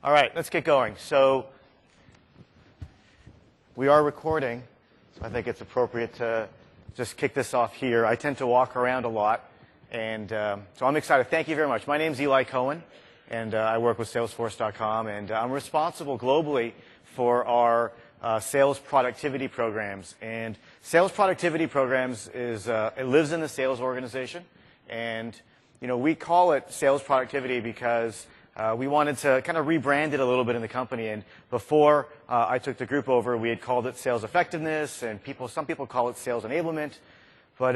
All right, let's get going. So we are recording, so I think it's appropriate to just kick this off here. I tend to walk around a lot, and so I'm excited. Thank you very much. My name is Eli Cohen, and I work with Salesforce.com, and I'm responsible globally for our sales productivity programs. And sales productivity programs is it lives in the sales organization, and we call it sales productivity because we wanted to kind of rebrand it a little bit in the company. And before I took the group over, we had called it sales effectiveness, and some people call it sales enablement. But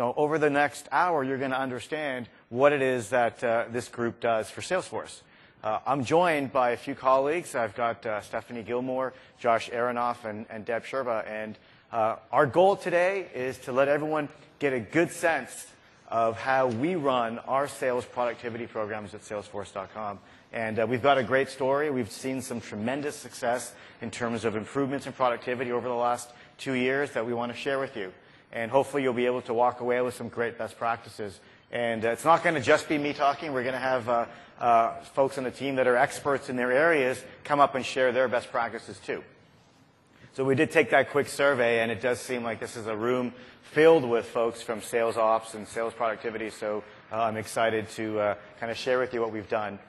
over the next hour, you're going to understand what it is that this group does for Salesforce. I'm joined by a few colleagues. I've got Stephanie Gilmore, Josh Aronoff, and Deb Sherba. And our goal today is to let everyone get a good sense of how we run our sales productivity programs at Salesforce.com. And we've got a great story. We've seen some tremendous success in terms of improvements in productivity over the last 2 years that we want to share with you. And hopefully you'll be able to walk away with some great best practices. And it's not going to just be me talking. We're going to have folks on the team that are experts in their areas come up and share their best practices too. So we did take that quick survey, and it does seem like this is a room filled with folks from sales ops and sales productivity. So I'm excited to kind of share with you what we've done.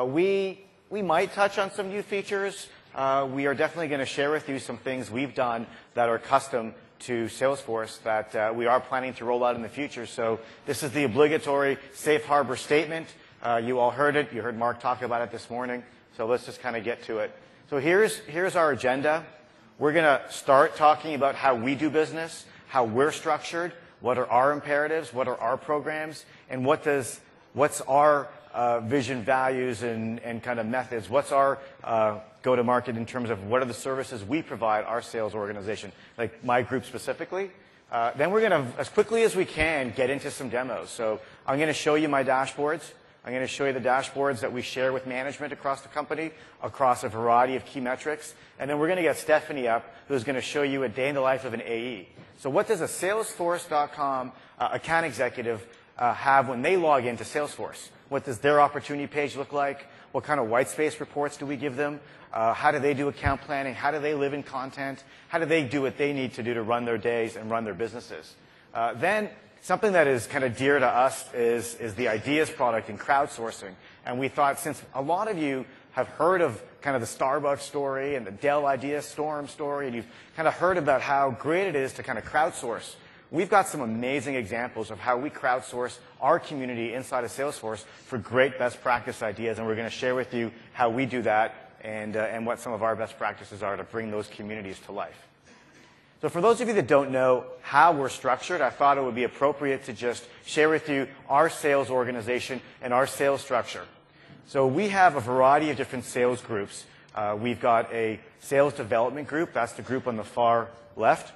We might touch on some new features. We are definitely going to share with you some things we've done that are custom to Salesforce that we are planning to roll out in the future. So this is the obligatory safe harbor statement. You all heard it. You heard Mark talk about it this morning. So let's just kind of get to it. So here's our agenda. We're going to start talking about how we do business, how we're structured, what are our imperatives, what are our programs, and what's our vision, values, and kind of methods. What's our go-to-market in terms of what are the services we provide our sales organization, like my group specifically. Then we're going to, as quickly as we can, get into some demos. So I'm going to show you my dashboards. I'm going to show you the dashboards that we share with management across the company, across a variety of key metrics. And then we're going to get Stephanie up, who's going to show you a day in the life of an AE. So what does a Salesforce.com account executive have when they log into Salesforce? What does their opportunity page look like? What kind of white space reports do we give them? How do they do account planning? How do they live in content? How do they do what they need to do to run their days and run their businesses? Then something that is kind of dear to us is the ideas product and crowdsourcing. And we thought, since a lot of you have heard of kind of the Starbucks story and the Dell Idea Storm story, and you've kind of heard about how great it is to kind of crowdsource, we've got some amazing examples of how we crowdsource our community inside of Salesforce for great best practice ideas. And we're going to share with you how we do that and what some of our best practices are to bring those communities to life. So for those of you that don't know how we're structured, I thought it would be appropriate to just share with you our sales organization and our sales structure. So we have a variety of different sales groups. We've got a sales development group. That's the group on the far left,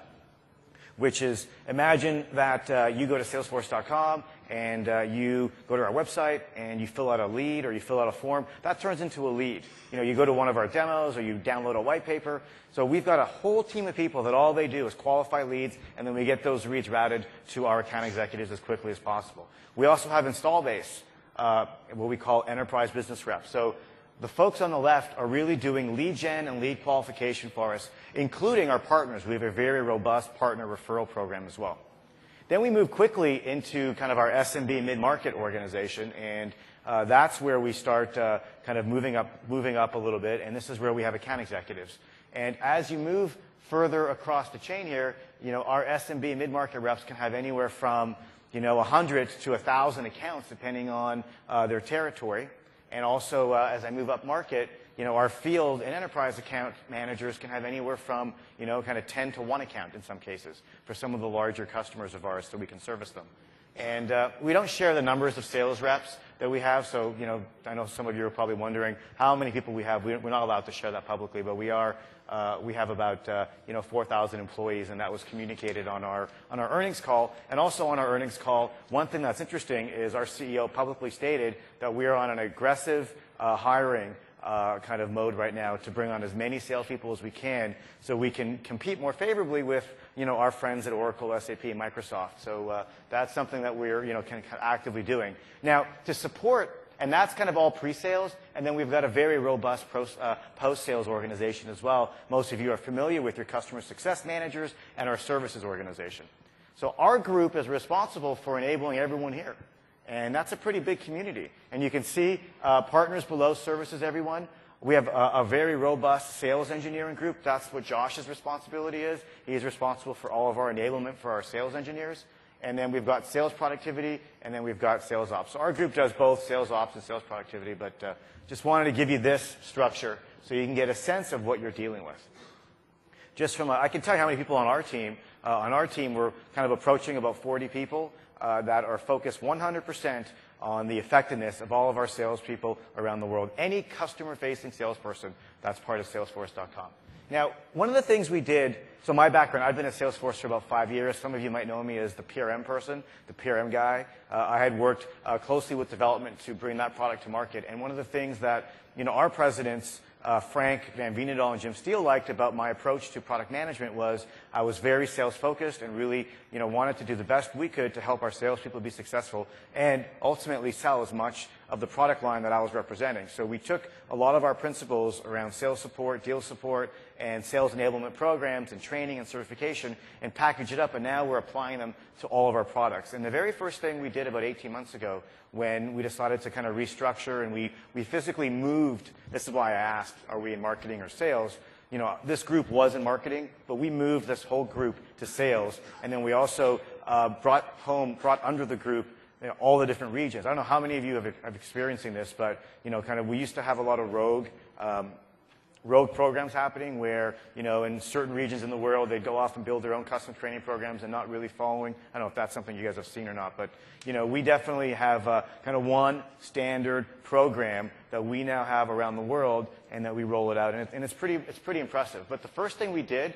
which is, imagine that you go to Salesforce.com and you go to our website and you fill out a lead or you fill out a form. That turns into a lead. You go to one of our demos or you download a white paper. So we've got a whole team of people that all they do is qualify leads, and then we get those leads routed to our account executives as quickly as possible. We also have install base, what we call enterprise business reps. So the folks on the left are really doing lead gen and lead qualification for us, including our partners. We have a very robust partner referral program as well. Then we move quickly into kind of our SMB mid-market organization, and that's where we start kind of moving up a little bit, and this is where we have account executives. And as you move further across the chain here, our SMB mid-market reps can have anywhere from 100 to 1,000 accounts depending on their territory. And also, as I move up market, our field and enterprise account managers can have anywhere from, kind of 10 to 1 account in some cases for some of the larger customers of ours so we can service them. And we don't share the numbers of sales reps that we have. So, I know some of you are probably wondering how many people we have. We're not allowed to share that publicly, but we have about 4,000 employees, and that was communicated on our earnings call. And also on our earnings call, one thing that's interesting is our CEO publicly stated that we are on an aggressive hiring kind of mode right now to bring on as many salespeople as we can so we can compete more favorably with our friends at Oracle, SAP, Microsoft. So that's something that we're kind of actively doing. Now, to support And that's kind of all pre-sales. And then we've got a very robust post-sales organization as well. Most of you are familiar with your customer success managers and our services organization. So our group is responsible for enabling everyone here. And that's a pretty big community. And you can see partners below, services, everyone. We have a very robust sales engineering group. That's what Josh's responsibility is. He's responsible for all of our enablement for our sales engineers. And then we've got sales productivity, and then we've got sales ops. So our group does both sales ops and sales productivity, but just wanted to give you this structure so you can get a sense of what you're dealing with. Just from I can tell you how many people on our team. On our team, we're kind of approaching about 40 people that are focused 100% on the effectiveness of all of our salespeople around the world. Any customer-facing salesperson, that's part of Salesforce.com. Now, one of the things we did, so my background, I've been at Salesforce for about 5 years. Some of you might know me as the PRM person, the PRM guy. I had worked closely with development to bring that product to market. And one of the things that our presidents, Frank Van Veenendaal and Jim Steele, liked about my approach to product management was I was very sales-focused and really wanted to do the best we could to help our salespeople be successful and ultimately sell as much of the product line that I was representing. So we took a lot of our principles around sales support, deal support, and sales enablement programs and training and certification and packaged it up, and now we're applying them to all of our products. And the very first thing we did about 18 months ago when we decided to kind of restructure and we physically moved, this is why I asked, are we in marketing or sales? This group was in marketing, but we moved this whole group to sales, and then we also brought under the group all the different regions. I don't know how many of you have experiencing this, but we used to have a lot of rogue programs happening where, in certain regions in the world, they'd go off and build their own custom training programs and not really following. I don't know if that's something you guys have seen or not, but, we definitely have kind of one standard program that we now have around the world and that we roll it out. And it's pretty impressive. But the first thing we did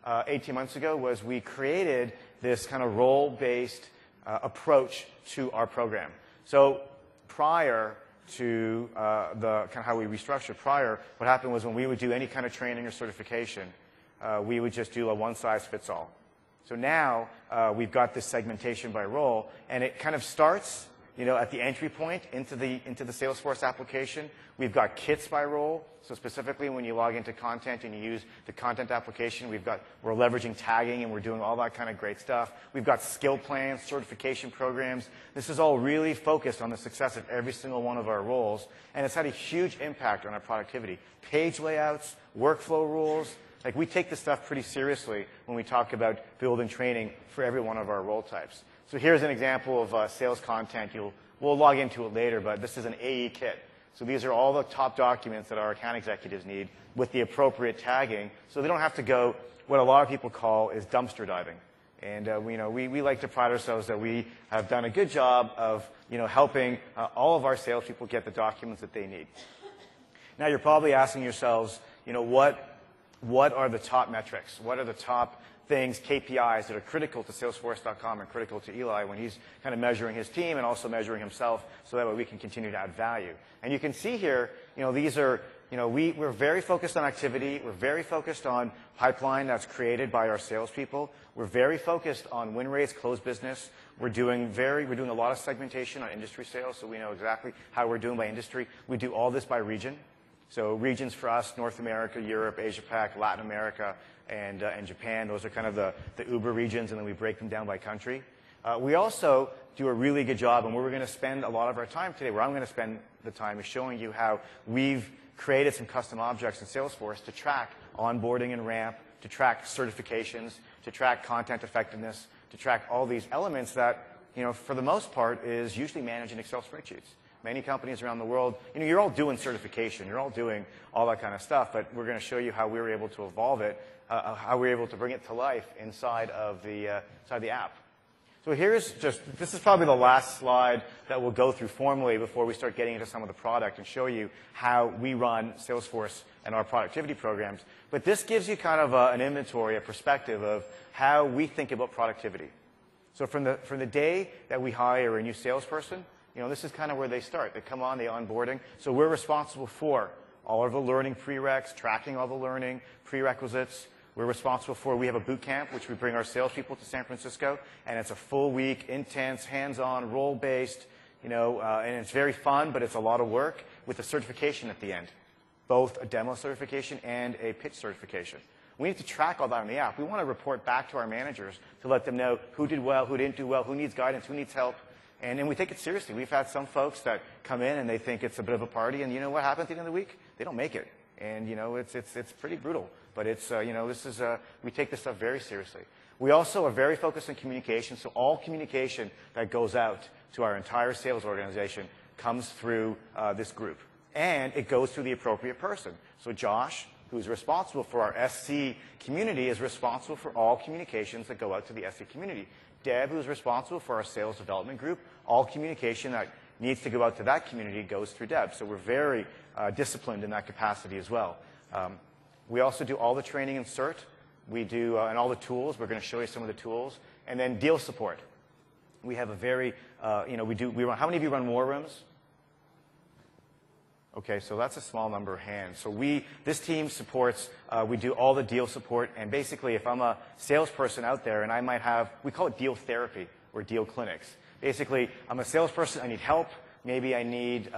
18 months ago was we created this kind of role-based approach to our program. So prior to the kind of how we restructured prior, what happened was when we would do any kind of training or certification, we would just do a one-size-fits-all. So now we've got this segmentation by role, and it kind of starts at the entry point into the Salesforce application. We've got kits by role. So specifically when you log into content and you use the content application, we're leveraging tagging and we're doing all that kind of great stuff. We've got skill plans, certification programs. This is all really focused on the success of every single one of our roles, and it's had a huge impact on our productivity. Page layouts, workflow rules. Like, we take this stuff pretty seriously when we talk about building training for every one of our role types. So here's an example of sales content. We'll log into it later, but this is an AE kit. So these are all the top documents that our account executives need with the appropriate tagging, so they don't have to go what a lot of people call is dumpster diving. And we like to pride ourselves that we have done a good job of helping all of our salespeople get the documents that they need. Now you're probably asking yourselves, what are the top metrics? What are the top things, KPIs, that are critical to Salesforce.com and critical to Eli when he's kind of measuring his team and also measuring himself so that way we can continue to add value. And you can see here, these are, we're very focused on activity. We're very focused on pipeline that's created by our salespeople. We're very focused on win rates, close business. We're doing a lot of segmentation on industry sales, so we know exactly how we're doing by industry. We do all this by region. So regions for us, North America, Europe, Asia-Pac, Latin America, and Japan. Those are kind of the Uber regions, and then we break them down by country. We also do a really good job, and where we're going to spend a lot of our time today, where I'm going to spend the time, is showing you how we've created some custom objects in Salesforce to track onboarding and ramp, to track certifications, to track content effectiveness, to track all these elements that, for the most part, is usually managed in Excel spreadsheets. Many companies around the world, you're all doing certification, you're all doing all that kind of stuff, but we're going to show you how we were able to evolve it, how we were able to bring it to life inside of the app. So this is probably the last slide that we'll go through formally before we start getting into some of the product and show you how we run Salesforce and our productivity programs. But this gives you kind of an inventory, a perspective of how we think about productivity. So from the day that we hire a new salesperson, this is kind of where they start. They come on, they onboarding. So we're responsible for all of the learning prereqs, tracking all the learning prerequisites. We're responsible for, we have a boot camp, which we bring our salespeople to San Francisco, and it's a full week, intense, hands-on, role-based, and it's very fun, but it's a lot of work with a certification at the end, both a demo certification and a pitch certification. We need to track all that on the app. We want to report back to our managers to let them know who did well, who didn't do well, who needs guidance, who needs help. And we take it seriously. We've had some folks that come in and they think it's a bit of a party, and you know what happens at the end of the week? They don't make it. And, it's pretty brutal. But it's, we take this stuff very seriously. We also are very focused on communication, so all communication that goes out to our entire sales organization comes through this group. And it goes through the appropriate person. So Josh, who's responsible for our SC community, is responsible for all communications that go out to the SC community. Deb, who's responsible for our sales development group, all communication that needs to go out to that community goes through Deb. So we're very disciplined in that capacity as well. We also do all the training in CERT. We do, and all the tools. We're going to show you some of the tools. And then deal support. We have a very, how many of you run war rooms? Okay, so that's a small number of hands. So this team supports, we do all the deal support, and basically if I'm a salesperson out there and I might have, we call it deal therapy or deal clinics. Basically, I'm a salesperson, I need help. Maybe I need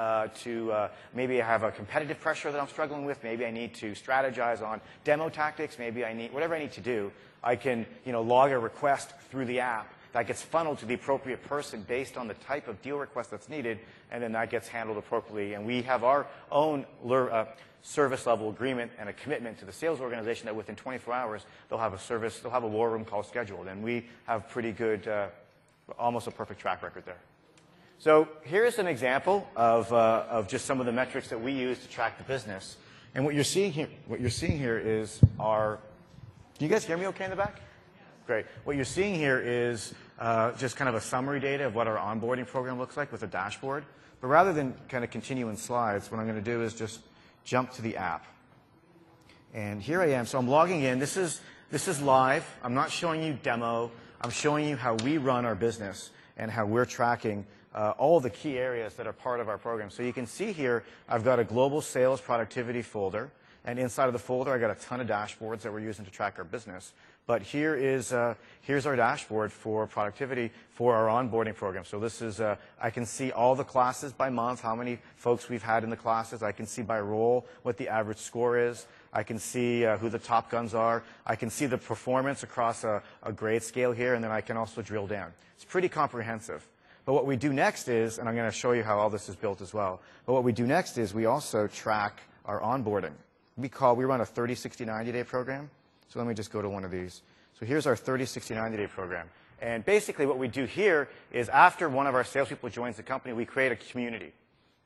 maybe I have a competitive pressure that I'm struggling with. Maybe I need to strategize on demo tactics. Maybe I need, whatever I need to do, I can, log a request through the app that gets funneled to the appropriate person based on the type of deal request that's needed, and then that gets handled appropriately. And we have our own service level agreement and a commitment to the sales organization that within 24 hours they'll have a war room call scheduled. And we have pretty good, almost a perfect track record there. So here's an example of just some of the metrics that we use to track the business. And what you're seeing here is our. Can you guys hear me okay in the back? Great. What you're seeing here is just kind of a summary data of what our onboarding program looks like with a dashboard. But rather than kind of continue in slides, what I'm going to do is just jump to the app. And here I am. So I'm logging in. This is live. I'm not showing you demo. I'm showing you how we run our business and how we're tracking all the key areas that are part of our program. So you can see here, I've got a global sales productivity folder. And inside of the folder, I got a ton of dashboards that we're using to track our business. But here's our dashboard for productivity for our onboarding program. So this is, I can see all the classes by month, how many folks we've had in the classes. I can see by role what the average score is. I can see who the top guns are. I can see the performance across a grade scale here, and then I can also drill down. It's pretty comprehensive. But what we do next is, and I'm going to show you how all this is built as well, but what we do next is we also track our onboarding. We run a 30, 60, 90-day program. So let me just go to one of these. So here's our 30, 60, 90-day program. And basically what we do here is after one of our salespeople joins the company, we create a community.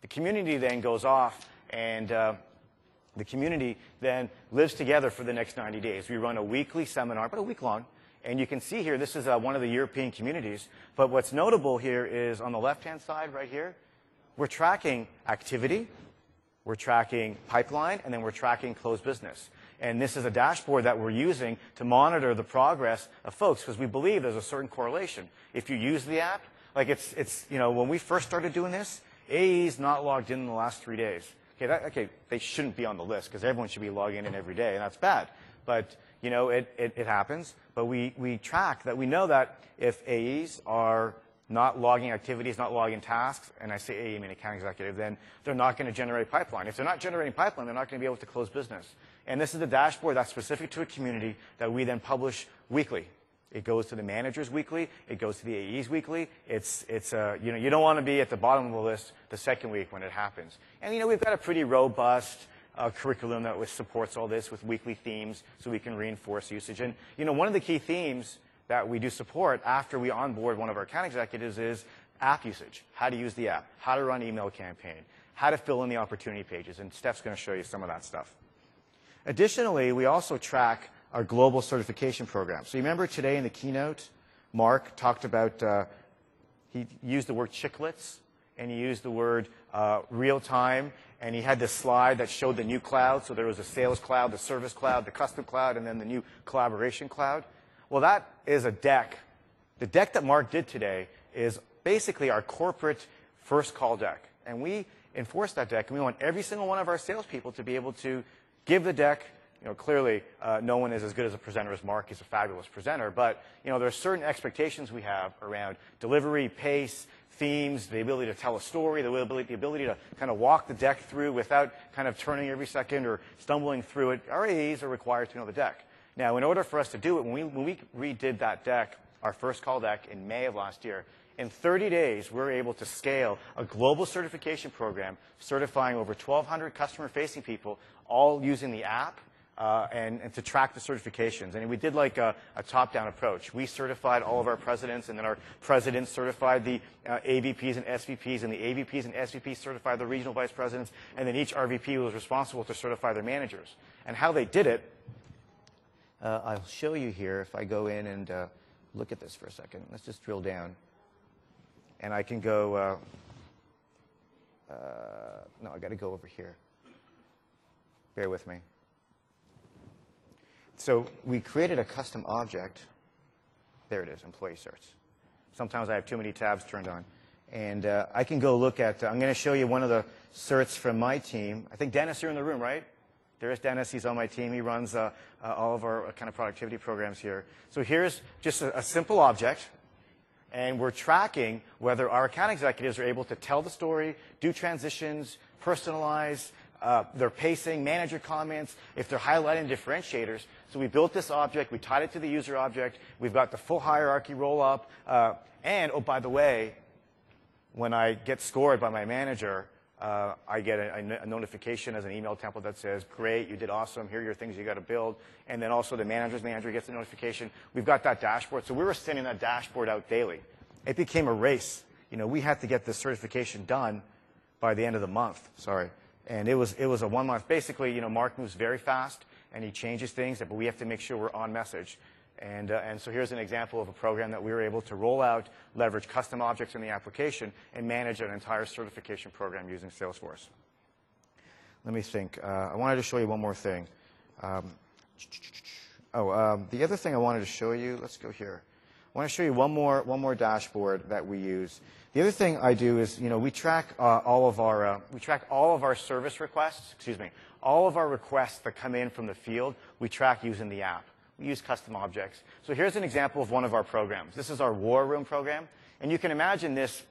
The community then goes off, and the community then lives together for the next 90 days. We run a weekly seminar, but a week long. And you can see here, this is one of the European communities. But what's notable here is on the left-hand side right here, we're tracking activity, we're tracking pipeline, and then we're tracking closed business. And this is a dashboard that we're using to monitor the progress of folks because we believe there's a certain correlation. If you use the app, like when we first started doing this, AE's not logged in the last 3 days. Okay, they shouldn't be on the list because everyone should be logging in every day, and that's bad. But, it happens. But we track that. We know that if AEs are not logging activities, not logging tasks, and I say AE, I mean account executive, then they're not going to generate pipeline. If they're not generating pipeline, they're not going to be able to close business. And this is the dashboard that's specific to a community that we then publish weekly. It goes to the managers weekly. It goes to the AEs weekly. You don't want to be at the bottom of the list the second week when it happens. And, we've got a pretty robust curriculum that supports all this with weekly themes so we can reinforce usage. And, one of the key themes that we do support after we onboard one of our account executives is app usage, how to use the app, how to run email campaign, how to fill in the opportunity pages. And Steph's going to show you some of that stuff. Additionally, we also track our global certification program. So you remember today in the keynote, Mark talked about, he used the word chiclets, and he used the word real time, and he had this slide that showed the new cloud. So there was a sales cloud, the service cloud, the custom cloud, and then the new collaboration cloud. Well, that is a deck. The deck that Mark did today is basically our corporate first call deck. And we enforce that deck, and we want every single one of our salespeople to be able to give the deck, clearly no one is as good as a presenter as Mark. He's a fabulous presenter. But, there are certain expectations we have around delivery, pace, themes, the ability to tell a story, the ability to kind of walk the deck through without kind of turning every second or stumbling through it. Our AEs are required to know the deck. Now, in order for us to do it, when we redid that deck, our first call deck in May of last year, in 30 days, we were able to scale a global certification program certifying over 1,200 customer-facing people, all using the app and to track the certifications. And we did like a top-down approach. We certified all of our presidents, and then our presidents certified the AVPs and SVPs, and the AVPs and SVPs certified the regional vice presidents, and then each RVP was responsible to certify their managers. And how they did it, I'll show you here if I go in and look at this for a second. Let's just drill down. And I can go, no, I got to go over here. Bear with me. So we created a custom object. There it is, employee certs. Sometimes I have too many tabs turned on. And I can go look at, I'm going to show you one of the certs from my team. I think Dennis, you're in the room, right? There is Dennis. He's on my team. He runs all of our kind of productivity programs here. So here's just a simple object. And we're tracking whether our account executives are able to tell the story, do transitions, personalize, their pacing, manager comments, if they're highlighting differentiators. So we built this object. We tied it to the user object. We've got the full hierarchy roll up. And, oh, by the way, when I get scored by my manager, I get a notification as an email template that says, great, you did awesome, here are your things you got to build. And then also the manager's manager gets a notification. We've got that dashboard. So we were sending that dashboard out daily. It became a race. We had to get this certification done by the end of the month. Sorry. And it was a 1 month. Basically, Mark moves very fast, and he changes things, but we have to make sure we're on message. And so here's an example of a program that we were able to roll out, leverage custom objects in the application, and manage an entire certification program using Salesforce. Let me think. I wanted to show you one more thing. The other thing I wanted to show you, let's go here. I want to show you one more dashboard that we use. The other thing I do is, we track all of our service requests. Excuse me, all of our requests that come in from the field. We track using the app. We use custom objects. So here's an example of one of our programs. This is our War Room program, and you can imagine this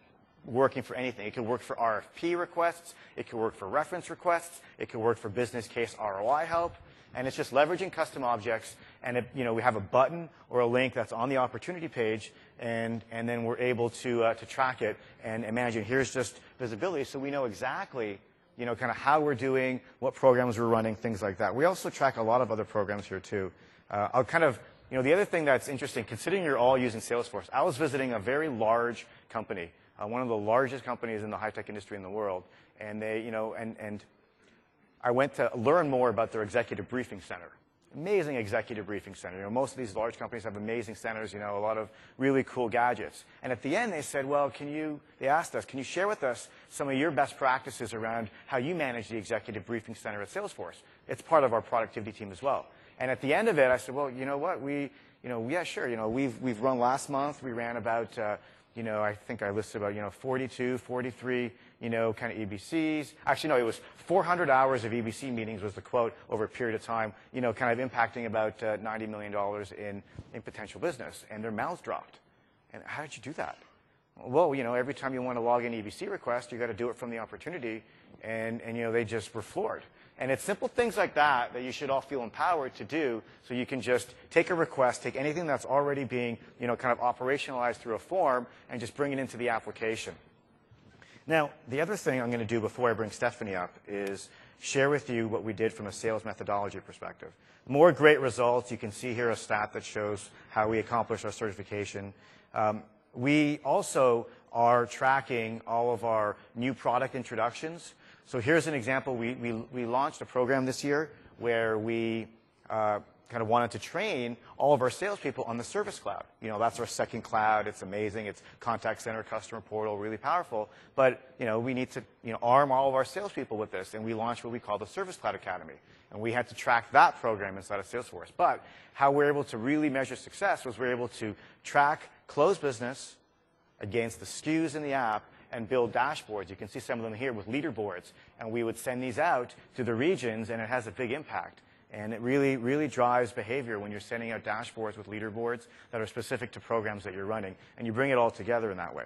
working for anything. It could work for RFP requests. It could work for reference requests. It could work for business case ROI help. And it's just leveraging custom objects. And we have a button or a link that's on the opportunity page, and then we're able to track it and manage it. Here's just visibility, so we know exactly kind of how we're doing, what programs we're running, things like that. We also track a lot of other programs here too. I'll kind of the other thing that's interesting, considering you're all using Salesforce, I was visiting a very large company, one of the largest companies in the high-tech industry in the world, and they and I went to learn more about their executive briefing center. Amazing executive briefing center. Most of these large companies have amazing centers, a lot of really cool gadgets. And at the end, they said, well, they asked us, can you share with us some of your best practices around how you manage the executive briefing center at Salesforce? It's part of our productivity team as well. And at the end of it, I said, well, you know what? Yeah, sure. We've run last month. We ran about, I think I listed about, 42, 43, kind of EBCs. Actually, no, it was 400 hours of EBC meetings was the quote over a period of time, kind of impacting about $90 million in potential business. And their mouths dropped. And how did you do that? Well, every time you want to log an EBC request, you got to do it from the opportunity. And they just were floored. And it's simple things like that that you should all feel empowered to do, so you can just take a request, take anything that's already being, kind of operationalized through a form, and just bring it into the application. Now, the other thing I'm going to do before I bring Stephanie up is share with you what we did from a sales methodology perspective. More great results. You can see here a stat that shows how we accomplished our certification. We also are tracking all of our new product introductions. So here's an example. We launched a program this year where we kind of wanted to train all of our salespeople on the Service Cloud. That's our second cloud. It's amazing. It's contact center, customer portal, really powerful. But, we need to, arm all of our salespeople with this. And we launched what we call the Service Cloud Academy. And we had to track that program inside of Salesforce. But how we're able to really measure success was we're able to track closed business against the SKUs in the app and build dashboards. You can see some of them here with leaderboards. And we would send these out to the regions, and it has a big impact. And it really, really drives behavior when you're sending out dashboards with leaderboards that are specific to programs that you're running, and you bring it all together in that way.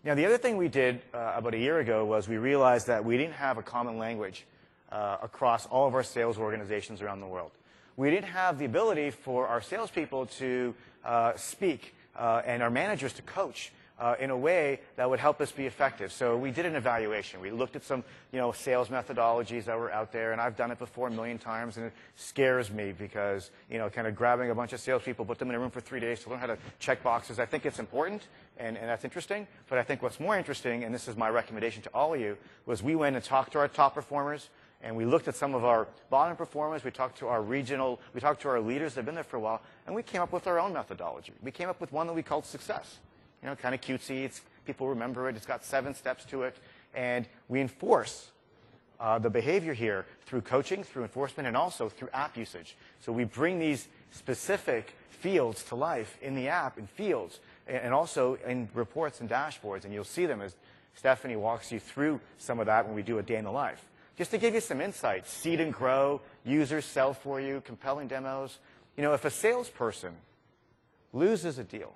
Now, the other thing we did about a year ago was we realized that we didn't have a common language across all of our sales organizations around the world. We didn't have the ability for our salespeople to speak and our managers to coach in a way that would help us be effective. So we did an evaluation. We looked at some, sales methodologies that were out there, and I've done it before a million times, and it scares me because, kind of grabbing a bunch of salespeople, put them in a room for 3 days to learn how to check boxes. I think it's important, and that's interesting, but I think what's more interesting, and this is my recommendation to all of you, was we went and talked to our top performers, and we looked at some of our bottom performers. We talked to our leaders that have been there for a while, and we came up with our own methodology. We came up with one that we called Success. Kind of cutesy. People remember it. It's got 7 steps to it. And we enforce the behavior here through coaching, through enforcement, and also through app usage. So we bring these specific fields to life in the app, in fields, and also in reports and dashboards. And you'll see them as Stephanie walks you through some of that when we do a day in the life. Just to give you some insights, seed and grow, users sell for you, compelling demos. If a salesperson loses a deal,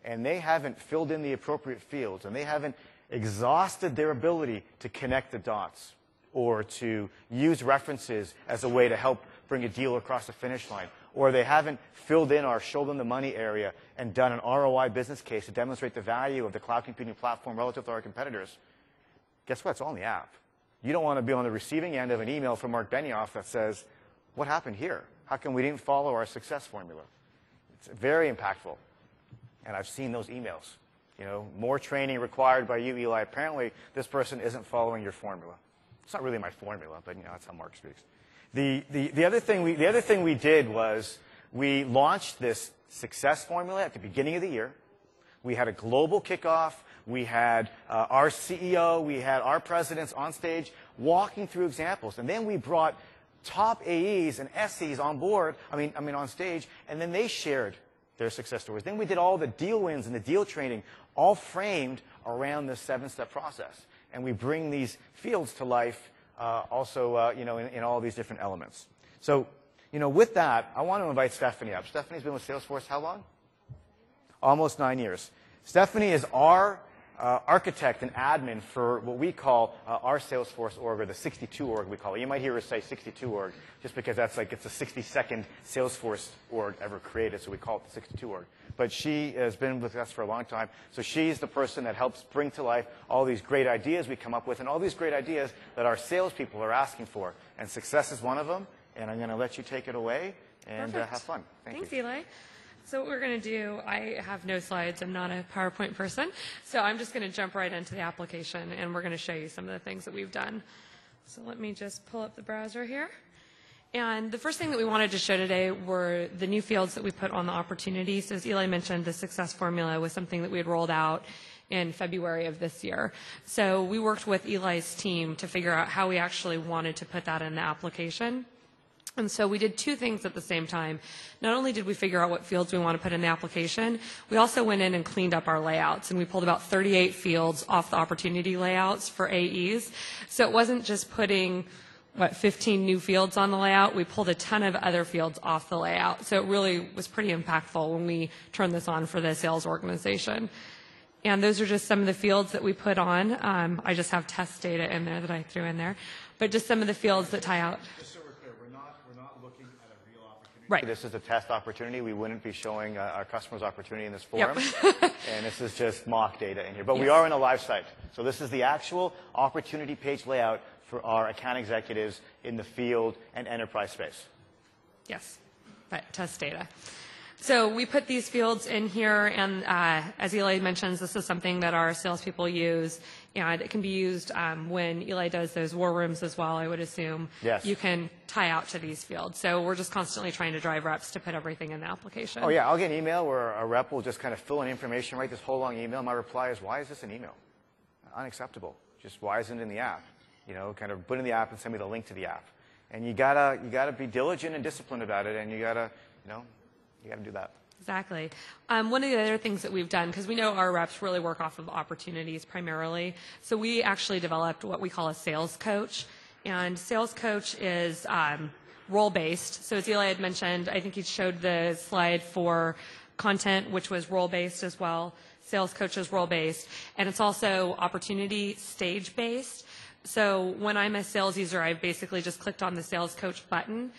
and they haven't filled in the appropriate fields, and they haven't exhausted their ability to connect the dots or to use references as a way to help bring a deal across the finish line, or they haven't filled in our show them the money area and done an ROI business case to demonstrate the value of the cloud computing platform relative to our competitors, guess what? It's all in the app. You don't want to be on the receiving end of an email from Mark Benioff that says, what happened here? How come we didn't follow our success formula? It's very impactful. And I've seen those emails. More training required by you, Eli. Apparently, this person isn't following your formula. It's not really my formula, but that's how Mark speaks. The other thing we did was we launched this success formula at the beginning of the year. We had a global kickoff. We had our CEO, we had our presidents on stage walking through examples. And then we brought top AEs and SEs on board, on stage, and then they shared their success stories. Then we did all the deal wins and the deal training, all framed around this 7-step process. And we bring these fields to life also, in all these different elements. So, with that, I want to invite Stephanie up. Stephanie's been with Salesforce how long? Almost 9 years. Stephanie is our architect and admin for what we call our Salesforce org, or the 62 org we call it. You might hear us say 62 org just because it's a 62nd Salesforce org ever created, so we call it the 62 org. But she has been with us for a long time, so she's the person that helps bring to life all these great ideas we come up with and all these great ideas that our salespeople are asking for. And success is one of them, and I'm going to let you take it away and have fun. Thanks, Eli. So what we're going to do, I have no slides. I'm not a PowerPoint person. So I'm just going to jump right into the application, and we're going to show you some of the things that we've done. So let me just pull up the browser here. And the first thing that we wanted to show today were the new fields that we put on the opportunities. As Eli mentioned, the success formula was something that we had rolled out in February of this year. So we worked with Eli's team to figure out how we actually wanted to put that in the application. And so we did 2 things at the same time. Not only did we figure out what fields we want to put in the application, we also went in and cleaned up our layouts. And we pulled about 38 fields off the opportunity layouts for AEs. So it wasn't just putting, 15 new fields on the layout. We pulled a ton of other fields off the layout. So it really was pretty impactful when we turned this on for the sales organization. And those are just some of the fields that we put on. I just have test data in there that I threw in there. But just some of the fields that tie out. Right. This is a test opportunity. We wouldn't be showing our customers opportunity in this forum. Yep. And this is just mock data in here. But we are in a live site. So this is the actual opportunity page layout for our account executives in the field and enterprise space. Yes, but test data. So we put these fields in here, and as Eli mentions, this is something that our salespeople use, and it can be used when Eli does those war rooms as well, I would assume. Yes. You can tie out to these fields. So we're just constantly trying to drive reps to put everything in the application. Oh, yeah. I'll get an email where a rep will just kind of fill in information, write this whole long email. My reply is, why is this an email? Unacceptable. Just why isn't it in the app? Kind of put in the app and send me the link to the app. And you gotta be diligent and disciplined about it, and you gotta do that. Exactly. One of the other things that we've done, because we know our reps really work off of opportunities primarily, so we actually developed what we call a sales coach. And sales coach is role-based. So as Eli had mentioned, I think he showed the slide for content, which was role-based as well. Sales coach is role-based. And it's also opportunity stage-based. So when I'm a sales user, I basically just clicked on the sales coach button.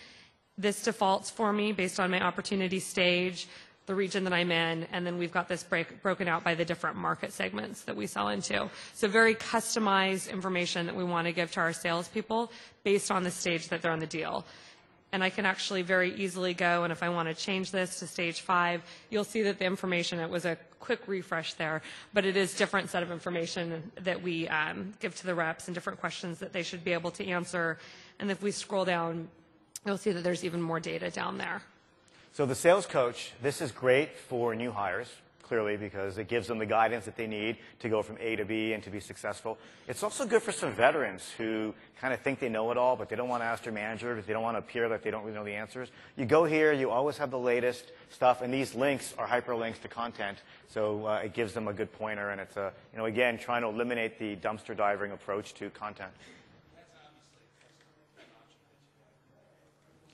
This defaults for me based on my opportunity stage, the region that I'm in, and then we've got this broken out by the different market segments that we sell into. So very customized information that we want to give to our salespeople based on the stage that they're on the deal. And I can actually very easily go, and if I want to change this to stage 5, you'll see that the information, it was a quick refresh there, but it is different set of information that we give to the reps and different questions that they should be able to answer. And if we scroll down, you'll see that there's even more data down there. So the sales coach, this is great for new hires, clearly, because it gives them the guidance that they need to go from A to B and to be successful. It's also good for some veterans who kind of think they know it all, but they don't want to ask their manager. They don't want to appear like they don't really know the answers. You go here, you always have the latest stuff, and these links are hyperlinks to content, so it gives them a good pointer, and it's, again, trying to eliminate the dumpster diving approach to content.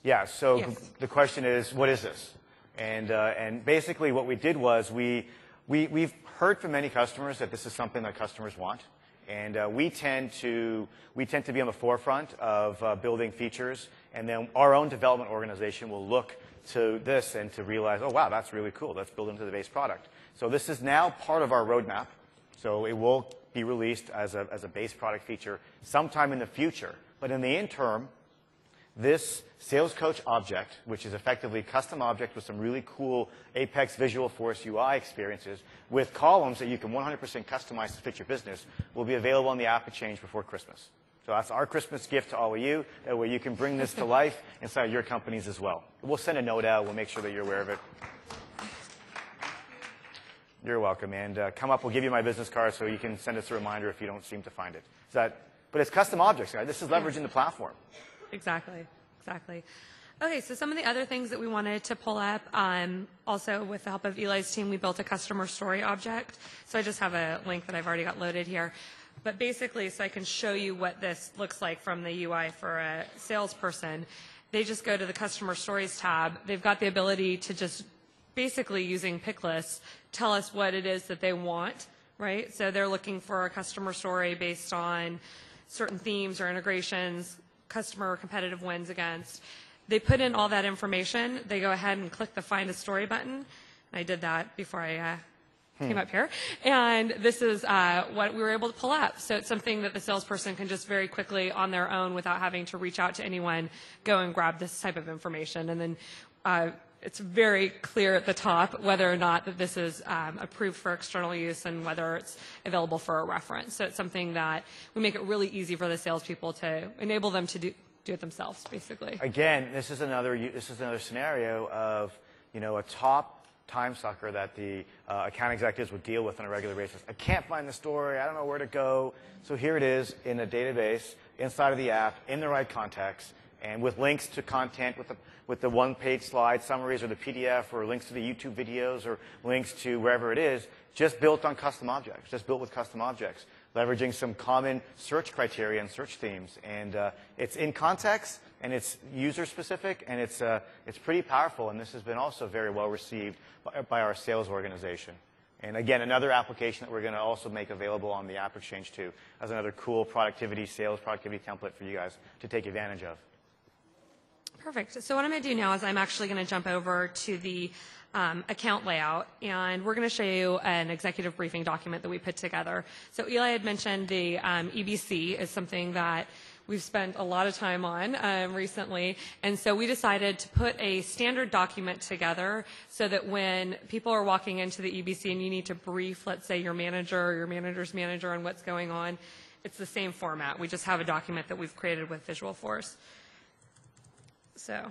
Yeah, so Yes. The question is, what is this? And basically what we did was we've heard from many customers that this is something that customers want. And we tend to be on the forefront of building features. And then our own development organization will look to this and to realize, oh, wow, that's really cool. Let's build into the base product. So this is now part of our roadmap. So it will be released as a base product feature sometime in the future. But in the interim, this sales coach object, which is effectively a custom object with some really cool Apex Visual Force UI experiences with columns that you can 100% customize to fit your business, will be available on the App Exchange before Christmas. So that's our Christmas gift to all of you. That way you can bring this to life inside your companies as well. We'll send a note out. We'll make sure that you're aware of it. You're welcome. And come up. We'll give you my business card so you can send us a reminder if you don't seem to find it. But it's custom objects, guys. This is leveraging the platform. Exactly. Okay, so some of the other things that we wanted to pull up, also with the help of Eli's team, we built a customer story object. So I just have a link that I've already got loaded here. But basically, so I can show you what this looks like from the UI for a salesperson, they just go to the customer stories tab. They've got the ability to just basically using pick lists, tell us what it is that they want, right? So they're looking for a customer story based on certain themes or integrations, customer competitive wins against. They put in all that information. They go ahead and click the Find a Story button. I did that before I came up here. And this is what we were able to pull up. So it's something that the salesperson can just very quickly on their own without having to reach out to anyone, go and grab this type of information. And then it's very clear at the top whether or not that this is approved for external use and whether it's available for a reference. So it's something that we make it really easy for the salespeople to enable them to do it themselves, basically. Again, this is another scenario of a top time sucker that the account executives would deal with on a regular basis. I can't find the story. I don't know where to go. So here it is in a database inside of the app in the right context and with links to content with the one-page slide summaries or the PDF or links to the YouTube videos or links to wherever it is, just built on custom objects, just built with custom objects, leveraging some common search criteria and search themes. And it's in context, and it's user-specific, and it's pretty powerful. And this has been also very well received by our sales organization. And again, another application that we're going to also make available on the App Exchange too, as another cool sales productivity template for you guys to take advantage of. Perfect. So what I'm going to do now is I'm actually going to jump over to the account layout, and we're going to show you an executive briefing document that we put together. So Eli had mentioned the EBC is something that we've spent a lot of time on recently, and so we decided to put a standard document together so that when people are walking into the EBC and you need to brief, let's say, your manager or your manager's manager on what's going on, it's the same format. We just have a document that we've created with Visual Force. So.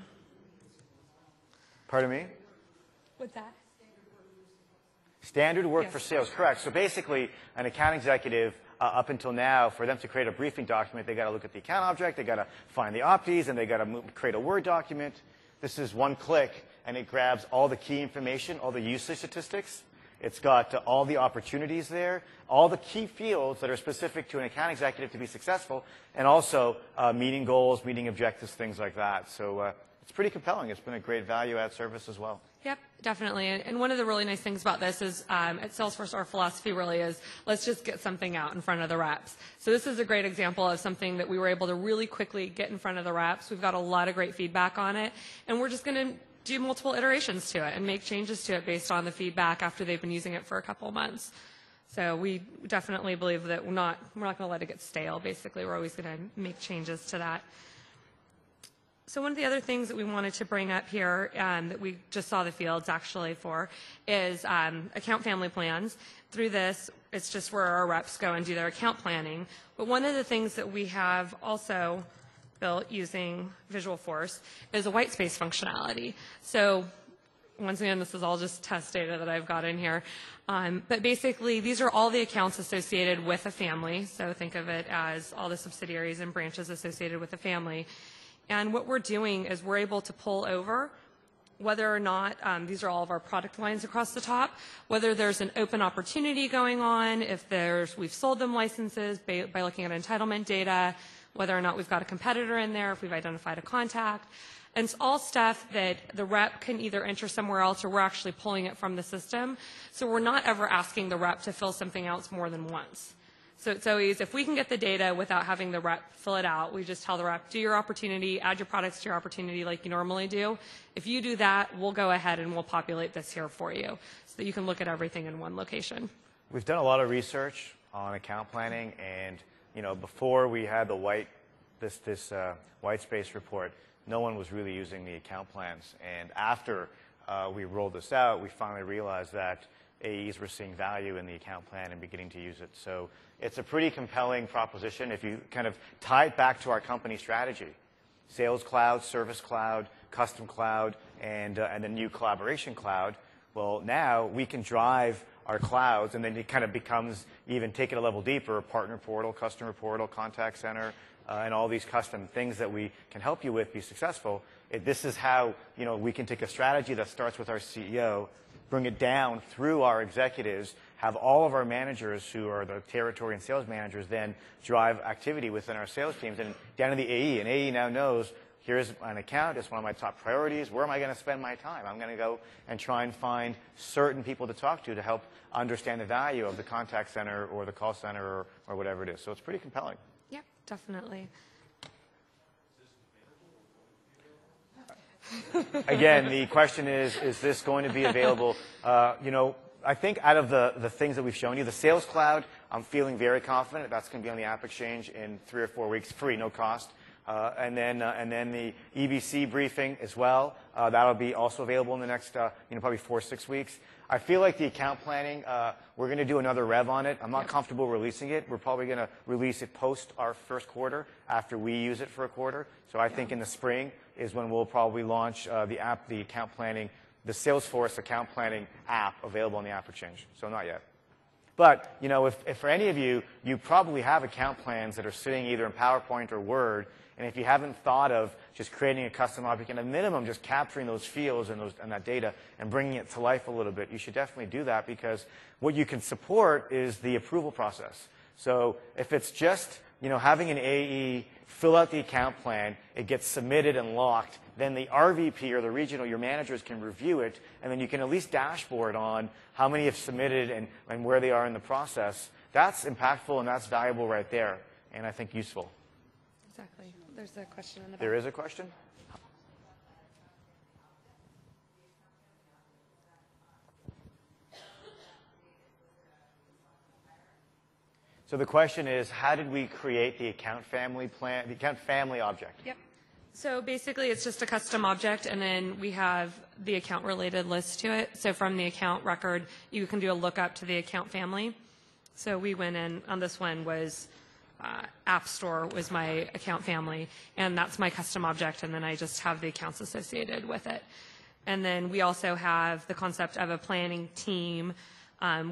Pardon me? What's that? Standard work Yes. for sales, correct. So basically, an account executive, up until now, for them to create a briefing document, they got to look at the account object, they got to find the opties, and they got to create a Word document. This is one click, and it grabs all the key information, all the usage statistics. It's got all the opportunities there, all the key fields that are specific to an account executive to be successful, and also meeting goals, meeting objectives, things like that. So it's pretty compelling. It's been a great value-add service as well. Yep, definitely. And one of the really nice things about this is at Salesforce, our philosophy really is let's just get something out in front of the reps. So this is a great example of something that we were able to really quickly get in front of the reps. We've got a lot of great feedback on it, and we're just going to do multiple iterations to it and make changes to it based on the feedback after they've been using it for a couple of months. So we definitely believe that we're not going to let it get stale, basically. We're always going to make changes to that. So one of the other things that we wanted to bring up here that we just saw the fields actually for is account family plans. Through this, it's just where our reps go and do their account planning. But one of the things that we have also built using Visualforce is a white space functionality. So once again, this is all just test data that I've got in here. But basically, these are all the accounts associated with a family. So think of it as all the subsidiaries and branches associated with a family. And what we're doing is we're able to pull over whether or not, these are all of our product lines across the top, whether there's an open opportunity going on, if we've sold them licenses by looking at entitlement data, whether or not we've got a competitor in there, if we've identified a contact. And it's all stuff that the rep can either enter somewhere else or we're actually pulling it from the system. So we're not ever asking the rep to fill something else more than once. So it's always, if we can get the data without having the rep fill it out, we just tell the rep, do your opportunity, add your products to your opportunity like you normally do. If you do that, we'll go ahead and we'll populate this here for you so that you can look at everything in one location. We've done a lot of research on account planning, and before we had the white space report, no one was really using the account plans. And after we rolled this out, we finally realized that AEs were seeing value in the account plan and beginning to use it. So it's a pretty compelling proposition if you kind of tie it back to our company strategy. Sales Cloud, Service Cloud, Custom Cloud, and the new Collaboration Cloud. Well, now we can drive our clouds, and then it kind of becomes, even take it a level deeper, Partner Portal, Customer Portal, Contact Center, and all these custom things that we can help you with be successful. This is how we can take a strategy that starts with our CEO, bring it down through our executives, have all of our managers who are the territory and sales managers then drive activity within our sales teams and down to the AE. And AE now knows, here's an account, it's one of my top priorities, where am I going to spend my time? I'm going to go and try and find certain people to talk to help understand the value of the contact center or the call center or whatever it is. So it's pretty compelling. Yep, definitely. Again, the question is this going to be available? I think out of the things that we've shown you, the Sales Cloud, I'm feeling very confident that's going to be on the App Exchange in 3 or 4 weeks, free, no cost. And then the EBC briefing as well. That'll be also available in the next, probably 4 or 6 weeks. I feel like the account planning, we're going to do another rev on it. I'm not comfortable releasing it. We're probably going to release it post our first quarter after we use it for a quarter. So I think in the spring is when we'll probably launch the account planning, the Salesforce account planning app available on the App Exchange. So not yet. But, if for any of you, you probably have account plans that are sitting either in PowerPoint or Word, and if you haven't thought of just creating a custom object, and at minimum just capturing those fields and that data and bringing it to life a little bit, you should definitely do that, because what you can support is the approval process. So if it's just having an AE fill out the account plan, it gets submitted and locked, then the RVP or the regional, your managers can review it, and then you can at least dashboard on how many have submitted and where they are in the process. That's impactful and that's valuable right there, and I think useful. Exactly. There's a question in the back. There is a question? So the question is, how did we create the account family plan, the account family object? Yep. So basically, it's just a custom object, and then we have the account-related list to it. So from the account record, you can do a lookup to the account family. So we went in, on this one was App Store was my account family, and that's my custom object, and then I just have the accounts associated with it. And then we also have the concept of a planning team,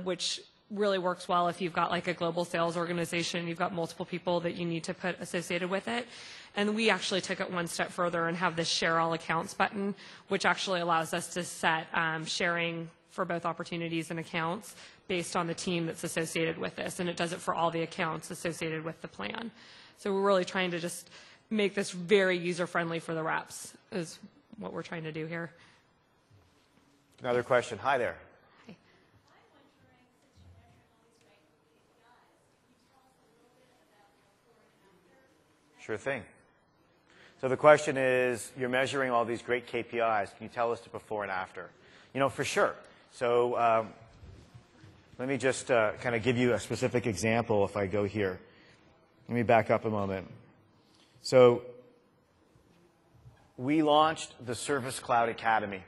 which really works well if you've got like a global sales organization, you've got multiple people that you need to put associated with it. And we actually took it one step further and have this share all accounts button, which actually allows us to set sharing for both opportunities and accounts based on the team that's associated with this, and it does it for all the accounts associated with the plan. So we're really trying to just make this very user-friendly for the reps is what we're trying to do here. Another question. Hi there. Hi. Sure thing. So the question is, you're measuring all these great KPIs. Can you tell us the before and after? You know, for sure. So let me just kind of give you a specific example if I go here. Let me back up a moment. So we launched the Service Cloud Academy.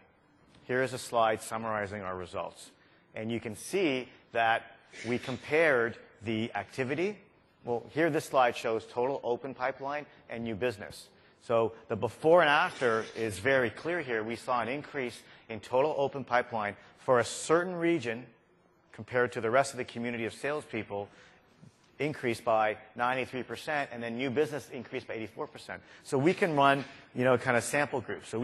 Here is a slide summarizing our results. And you can see that we compared the activity. Well, here this slide shows total open pipeline and new business. So the before and after is very clear here. We saw an increase in total open pipeline for a certain region compared to the rest of the community of salespeople, increased by 93%, and then new business increased by 84%. So we can run, kind of sample groups. So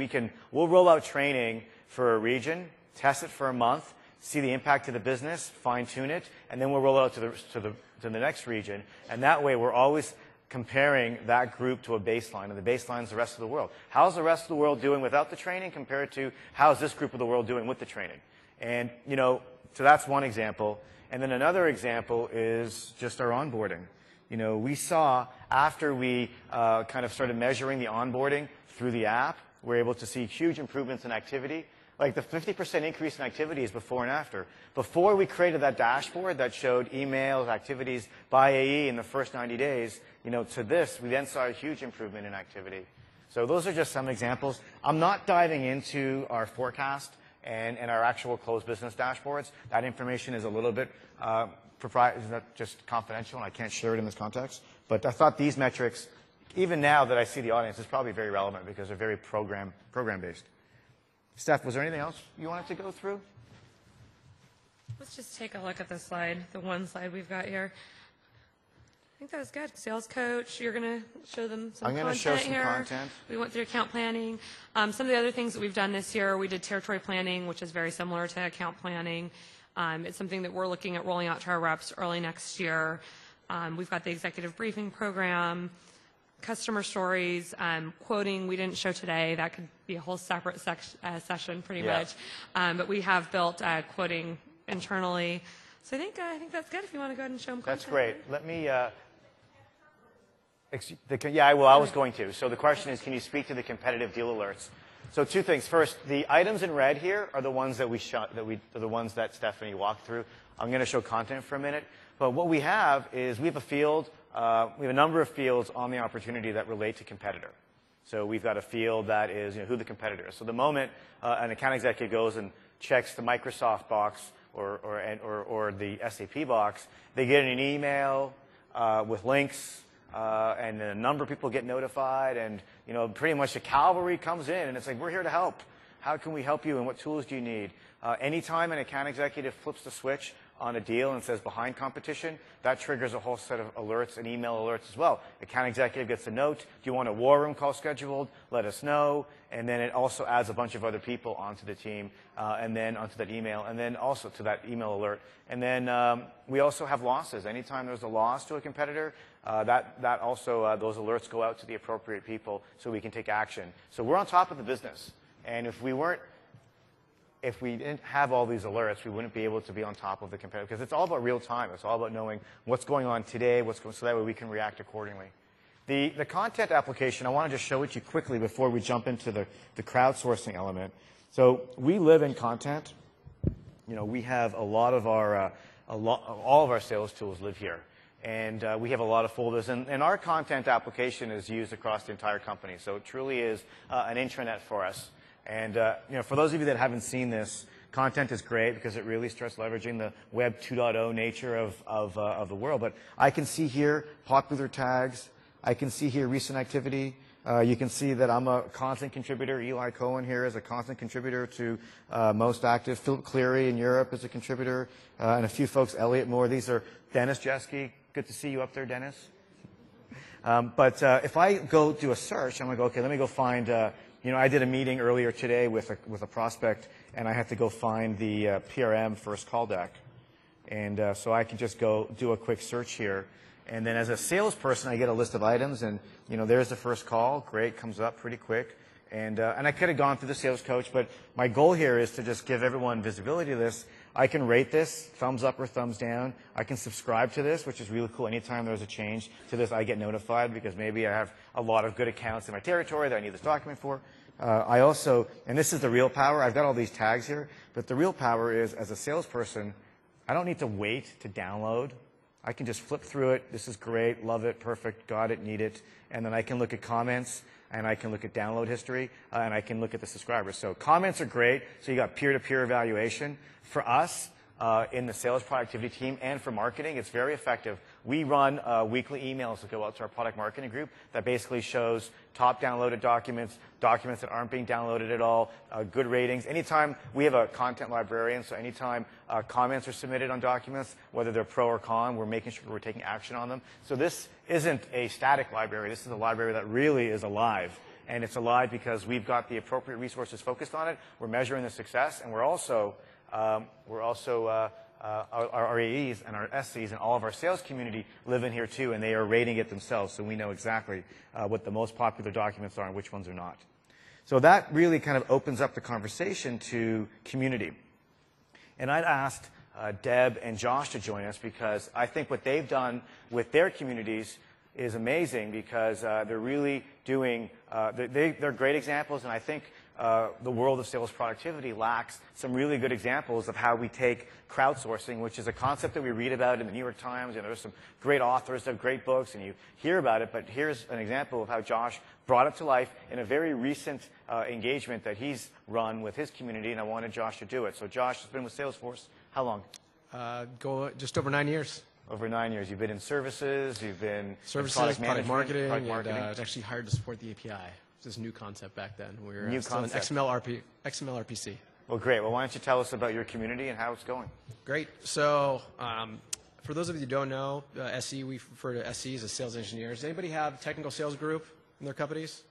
we'll roll out training for a region, test it for a month, see the impact to the business, fine-tune it, and then we'll roll it out to the next region. And that way, we're always comparing that group to a baseline, and the baseline is the rest of the world. How's the rest of the world doing without the training compared to how's this group of the world doing with the training? And, so that's one example. And then another example is just our onboarding. We saw after we kind of started measuring the onboarding through the app, we're able to see huge improvements in activity. Like the 50% increase in activity is before and after. Before we created that dashboard that showed emails, activities by AE in the first 90 days, to this, we then saw a huge improvement in activity. So those are just some examples. I'm not diving into our forecast and our actual closed business dashboards. That information is a little bit just confidential, and I can't share it in this context. But I thought these metrics, even now that I see the audience, is probably very relevant because they're very program-based. Steph, was there anything else you wanted to go through? Let's just take a look at this slide, the one slide we've got here. I think that was good. Sales coach, you're going to show them some content here. I'm going to show some content. We went through account planning. Some of the other things that we've done this year, we did territory planning, which is very similar to account planning. It's something that we're looking at rolling out to our reps early next year. We've got the executive briefing program, customer stories, quoting we didn't show today. That could be a whole separate session pretty much. But we have built quoting internally. So I think that's good if you want to go ahead and show them content. That's great. Let me... I was going to. So the question is, can you speak to the competitive deal alerts? So two things. First, the items in red here are the ones that the ones that Stephanie walked through. I'm going to show content for a minute. But what we have is we have a field. We have a number of fields on the opportunity that relate to competitor. So we've got a field that is who the competitor is. So the moment an account executive goes and checks the Microsoft box or the SAP box, they get an email with links. And a number of people get notified, and pretty much the cavalry comes in, and it's like, we're here to help. How can we help you, and what tools do you need? Anytime an account executive flips the switch on a deal and says behind competition, that triggers a whole set of alerts and email alerts as well. Account executive gets a note, do you want a war room call scheduled? Let us know. And then it also adds a bunch of other people onto the team, and then onto that email, and then also to that email alert. And then we also have losses. Anytime there's a loss to a competitor, that also, those alerts go out to the appropriate people so we can take action. So we're on top of the business. And if we didn't have all these alerts, we wouldn't be able to be on top of the competitor, because it's all about real time. It's all about knowing what's going on today, so that way we can react accordingly. The content application, I want to just show it to you quickly before we jump into the crowdsourcing element. So we live in content. We have a lot of all of our sales tools live here. And we have a lot of folders. And our content application is used across the entire company. So it truly is an intranet for us. And for those of you that haven't seen this, content is great because it really starts leveraging the Web 2.0 nature of the world. But I can see here popular tags. I can see here recent activity. You can see that I'm a constant contributor. Eli Cohen here is a constant contributor to Most Active. Philip Cleary in Europe is a contributor. And a few folks, Elliot Moore. These are Dennis Jeske. Good to see you up there, Dennis. But if I go do a search, I'm going to go, okay, let me go find, I did a meeting earlier today with a prospect, and I had to go find the PRM first call deck. And so I can just go do a quick search here. And then as a salesperson, I get a list of items, and there's the first call. Great, comes up pretty quick. And I could have gone through the sales coach, but my goal here is to just give everyone visibility to this. I can rate this, thumbs up or thumbs down. I can subscribe to this, which is really cool. Anytime there's a change to this, I get notified because maybe I have a lot of good accounts in my territory that I need this document for. I also, and this is the real power, I've got all these tags here, but the real power is, as a salesperson, I don't need to wait to download. I can just flip through it. This is great, love it, perfect, got it, need it. And then I can look at comments, and I can look at download history, and I can look at the subscribers. So comments are great. So you got peer-to-peer evaluation. For us, in the sales productivity team and for marketing, it's very effective. We run weekly emails that go out to our product marketing group that basically shows top downloaded documents, documents that aren't being downloaded at all, good ratings. Anytime we have a content librarian, so anytime comments are submitted on documents, whether they're pro or con, we're making sure we're taking action on them. So this isn't a static library. This is a library that really is alive. And it's alive because we've got the appropriate resources focused on it. We're measuring the success, and we're also our AEs and our SCs and all of our sales community live in here too, and they are rating it themselves, so we know exactly what the most popular documents are and which ones are not. So that really kind of opens up the conversation to community. And I'd asked Deb and Josh to join us because I think what they've done with their communities is amazing because they're really doing, they're great examples, and I think the world of sales productivity lacks some really good examples of how we take crowdsourcing, which is a concept that we read about in the New York Times. There's some great authors that have great books, and you hear about it, but here's an example of how Josh brought it to life in a very recent engagement that he's run with his community, and I wanted Josh to do it. So Josh has been with Salesforce how long? Just over 9 years. Over 9 years. You've been in services, you've been Services, in product marketing, and I was actually hired to support the API. It was this new concept back then. We were New still in concept. XML RPC. Well, great. Well, why don't you tell us about your community and how it's going? Great. So for those of you who don't know, SE, we refer to SEs as sales engineers. Does anybody have a technical sales group in their companies?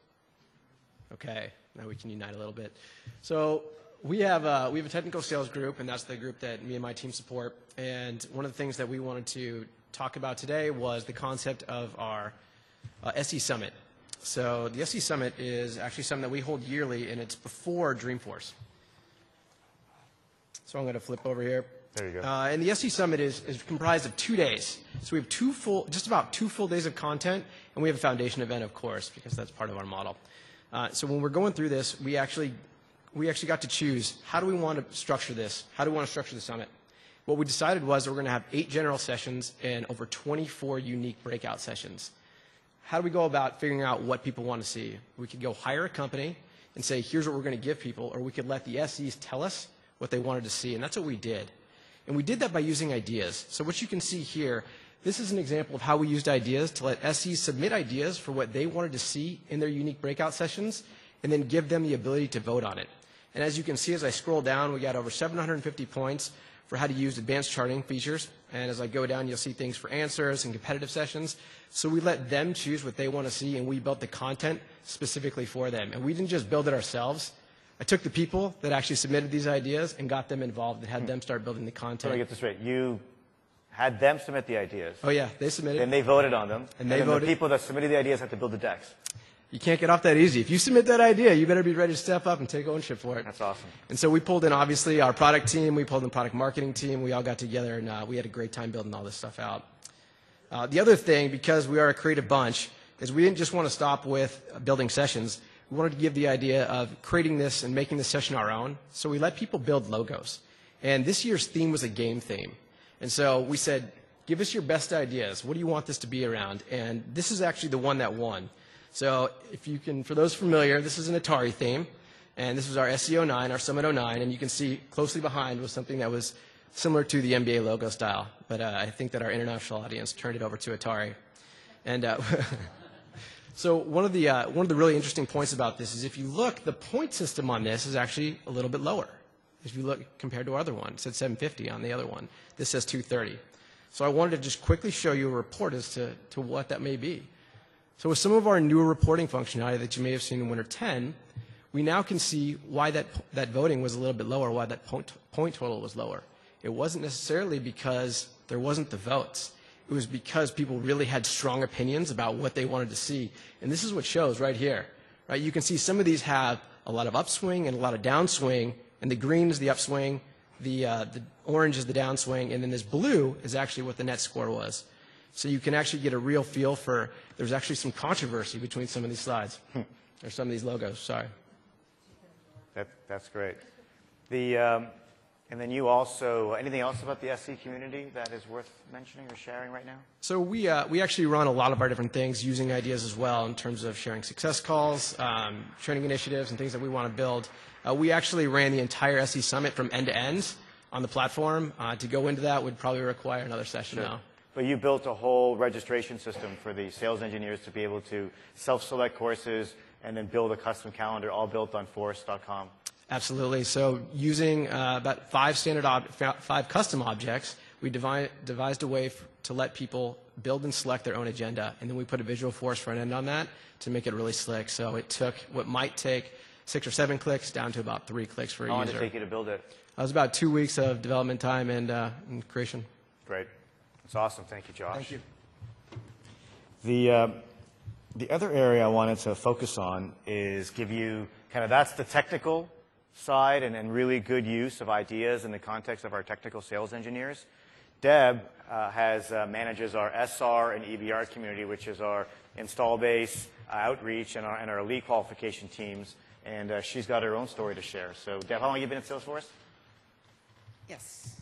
Okay. Now we can unite a little bit. So we have a technical sales group, and that's the group that me and my team support. And one of the things that we wanted to talk about today was the concept of our SE Summit. So the SE Summit is actually something that we hold yearly, and it's before Dreamforce. So I'm going to flip over here. There you go. And the SE Summit is comprised of 2 days. So we have just about 2 full days of content, and we have a foundation event, of course, because that's part of our model. So when we're going through this, we actually got to choose, how do we want to structure this? How do we want to structure the summit? What we decided was that we're going to have 8 general sessions and over 24 unique breakout sessions. How do we go about figuring out what people want to see? We could go hire a company and say, here's what we're going to give people, or we could let the SEs tell us what they wanted to see, and that's what we did. And we did that by using ideas. So what you can see here, this is an example of how we used ideas to let SEs submit ideas for what they wanted to see in their unique breakout sessions, and then give them the ability to vote on it. And as you can see, as I scroll down, we got over 750 points for how to use advanced charting features. And as I go down, you'll see things for answers and competitive sessions. So we let them choose what they want to see, and we built the content specifically for them. And we didn't just build it ourselves. I took the people that actually submitted these ideas and got them involved and had them start building the content. So I get this straight. You had them submit the ideas. Oh, yeah. They submitted. And they voted on them. And they then voted. The people that submitted the ideas have to build the decks. You can't get off that easy. If you submit that idea, you better be ready to step up and take ownership for it. That's awesome. And so we pulled in, obviously, our product team. We pulled in the product marketing team. We all got together, and we had a great time building all this stuff out. The other thing, because we are a creative bunch, is we didn't just want to stop with building sessions. We wanted to give the idea of creating this and making the session our own. So we let people build logos. And this year's theme was a game theme. And so we said, give us your best ideas. What do you want this to be around? And this is actually the one that won. So if you can, for those familiar, this is an Atari theme, and this was our SE09, our Summit 09, and you can see closely behind was something that was similar to the NBA logo style, but I think that our international audience turned it over to Atari. And so one of the really interesting points about this is if you look, the point system on this is actually a little bit lower. If you look compared to our other one, it said 750 on the other one. This says 230. So I wanted to just quickly show you a report as to what that may be. So with some of our newer reporting functionality that you may have seen in Winter 10, we now can see why that voting was a little bit lower, why that point total was lower. It wasn't necessarily because there wasn't the votes. It was because people really had strong opinions about what they wanted to see. And this is what shows right here. Right? You can see some of these have a lot of upswing and a lot of downswing, and the green is the upswing, the orange is the downswing, and then this blue is actually what the net score was. So you can actually get a real feel for, there's actually some controversy between some of these slides, or some of these logos, sorry. That's great. And then you also, anything else about the SE community that is worth mentioning or sharing right now? So we actually run a lot of our different things using ideas as well in terms of sharing success calls, training initiatives, and things that we want to build. We actually ran the entire SE Summit from end to end on the platform. To go into that would probably require another session now. But you built a whole registration system for the sales engineers to be able to self-select courses and then build a custom calendar, all built on Forest.com. Absolutely. So using about 5 custom objects, we devised a way to let people build and select their own agenda, and then we put a Visual Force front end on that to make it really slick. So it took what might take 6 or 7 clicks down to about 3 clicks for a user. How long did it take you to build it? It was about 2 weeks of development time and creation. Great. That's awesome. Thank you, Josh. Thank you. The other area I wanted to focus on is give you kind of, that's the technical side and really good use of ideas in the context of our technical sales engineers. Deb manages our SR and EBR community, which is our install base, outreach, and our lead qualification teams. And she's got her own story to share. So, Deb, how long have you been at Salesforce? Yes.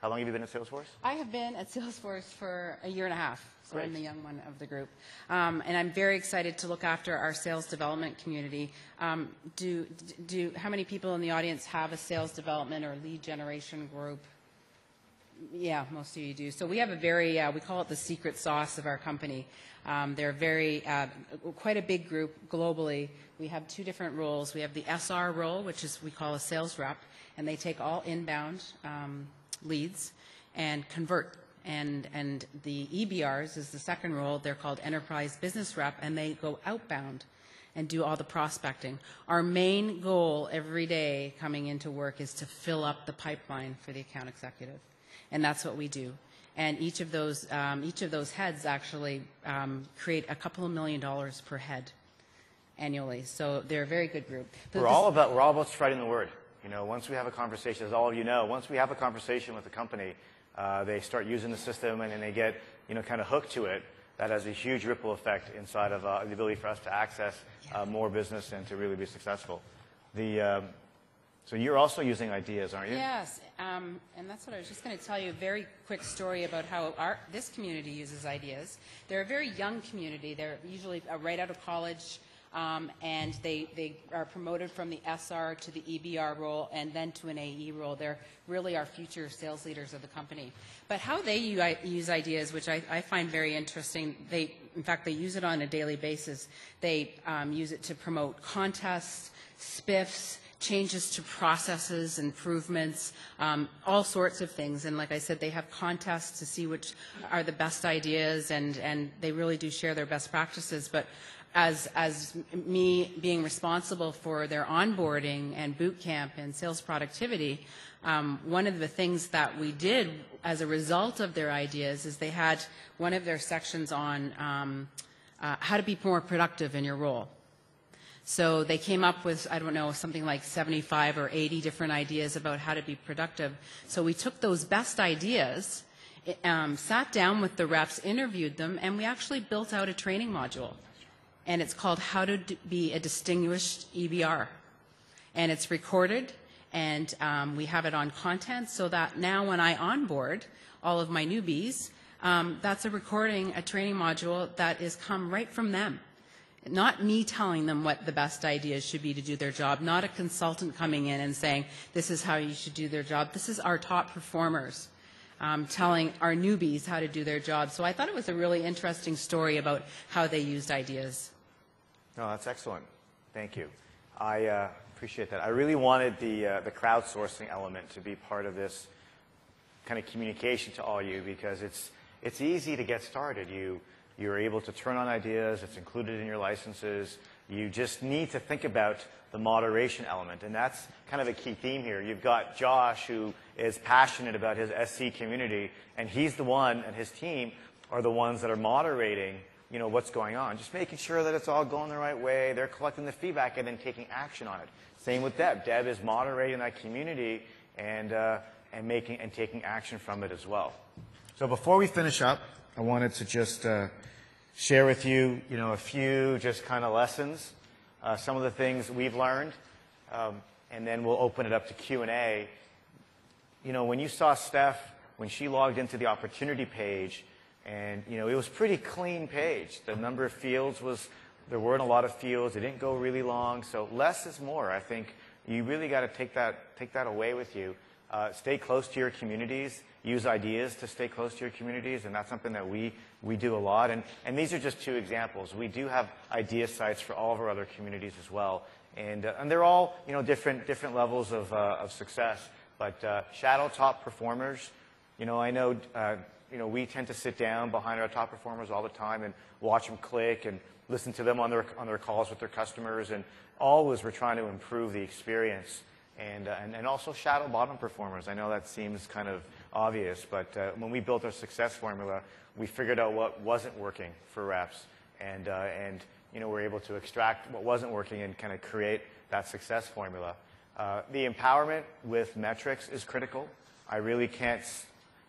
How long have you been at Salesforce? I have been at Salesforce for a year and a half, so Great. I'm the young one of the group. And I'm very excited to look after our sales development community. How many people in the audience have a sales development or lead generation group? Yeah, most of you do. So we have a very, we call it the secret sauce of our company. They're quite a big group globally. We have 2 different roles. We have the SR role, which is we call a sales rep, and they take all inbound leads and convert. And the EBRs is the second role. They're called enterprise business rep, and they go outbound and do all the prospecting. Our main goal every day coming into work is to fill up the pipeline for the account executive, and that's what we do. And each of those heads actually create a couple of $1 million per head annually. So they're a very good group. We're all about spreading the word. You know, once we have a conversation, as all of you know, once we have a conversation with the company, they start using the system and then they get, kind of hooked to it. That has a huge ripple effect inside of the ability for us to access more business and to really be successful. So you're also using ideas, aren't you? Yes, and that's what I was just going to tell you. A very quick story about how this community uses ideas. They're a very young community. They're usually right out of college. And they are promoted from the SR to the EBR role and then to an AE role. They're really our future sales leaders of the company. But how they use ideas, which I find very interesting, in fact, they use it on a daily basis. They use it to promote contests, spiffs, changes to processes, improvements, all sorts of things. And like I said, they have contests to see which are the best ideas, and they really do share their best practices. But as me being responsible for their onboarding and boot camp and sales productivity, one of the things that we did as a result of their ideas is they had one of their sections on how to be more productive in your role. So they came up with, I don't know, something like 75 or 80 different ideas about how to be productive. So we took those best ideas, sat down with the reps, interviewed them, and we actually built out a training module. And it's called How to Be a Distinguished EBR. And it's recorded, and we have it on content so that now when I onboard all of my newbies, that's a recording, a training module that is come right from them. Not me telling them what the best ideas should be to do their job, not a consultant coming in and saying, this is how you should do their job. This is our top performers telling our newbies how to do their job. So I thought it was a really interesting story about how they used ideas. No, that's excellent. Thank you. I appreciate that. I really wanted the crowdsourcing element to be part of this kind of communication to all you because it's easy to get started. You're able to turn on ideas. It's included in your licenses. You just need to think about the moderation element, and that's kind of a key theme here. You've got Josh, who is passionate about his SC community, and he's the one, and his team are the ones that are moderating, you know, what's going on, just making sure that it's all going the right way. They're collecting the feedback and then taking action on it. Same with Deb. Deb is moderating that community and taking action from it as well. So before we finish up, I wanted to just share with you, you know, a few just kind of lessons, some of the things we've learned, and then we'll open it up to Q&A. You know, when you saw Steph, when she logged into the opportunity page, and, you know, it was a pretty clean page. The number of fields was, there weren't a lot of fields. It didn't go really long. So less is more. I think you really got to take that away with you. Stay close to your communities. Use ideas to stay close to your communities, and that's something that we do a lot. And these are just two examples. We do have idea sites for all of our other communities as well. And they're all, you know, different levels of success. But shadow top performers, you know, I know, you know, we tend to sit down behind our top performers all the time and watch them click and listen to them on their calls with their customers. And always we're trying to improve the experience. And also shadow bottom performers. I know that seems kind of obvious, but when we built our success formula, we figured out what wasn't working for reps, and you know, we're able to extract what wasn't working and kind of create that success formula. The empowerment with metrics is critical. I really can't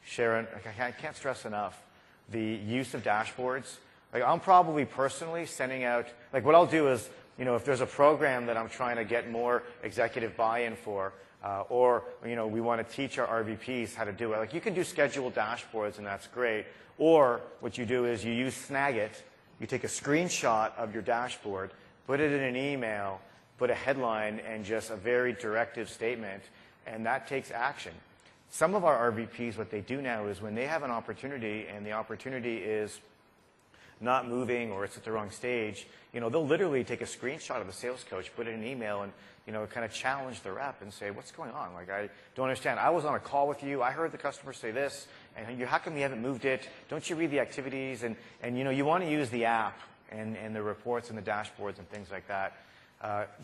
stress enough the use of dashboards. Like, I'm probably personally sending out, like, what I'll do is, you know, if there's a program that I'm trying to get more executive buy-in for, or, you know, we want to teach our RVPs how to do it. Like, you can do scheduled dashboards, and that's great. Or what you do is you use Snagit. You take a screenshot of your dashboard, put it in an email, put a headline, and just a very directive statement, and that takes action. Some of our RVPs, what they do now is when they have an opportunity, and the opportunity is not moving or it's at the wrong stage, you know, they'll literally take a screenshot of the sales coach, put it in an email, and, you know, kind of challenge the rep and say, what's going on? Like, I don't understand. I was on a call with you. I heard the customer say this, and how come you haven't moved it? Don't you read the activities? And you know, you want to use the app and the reports and the dashboards and things like that.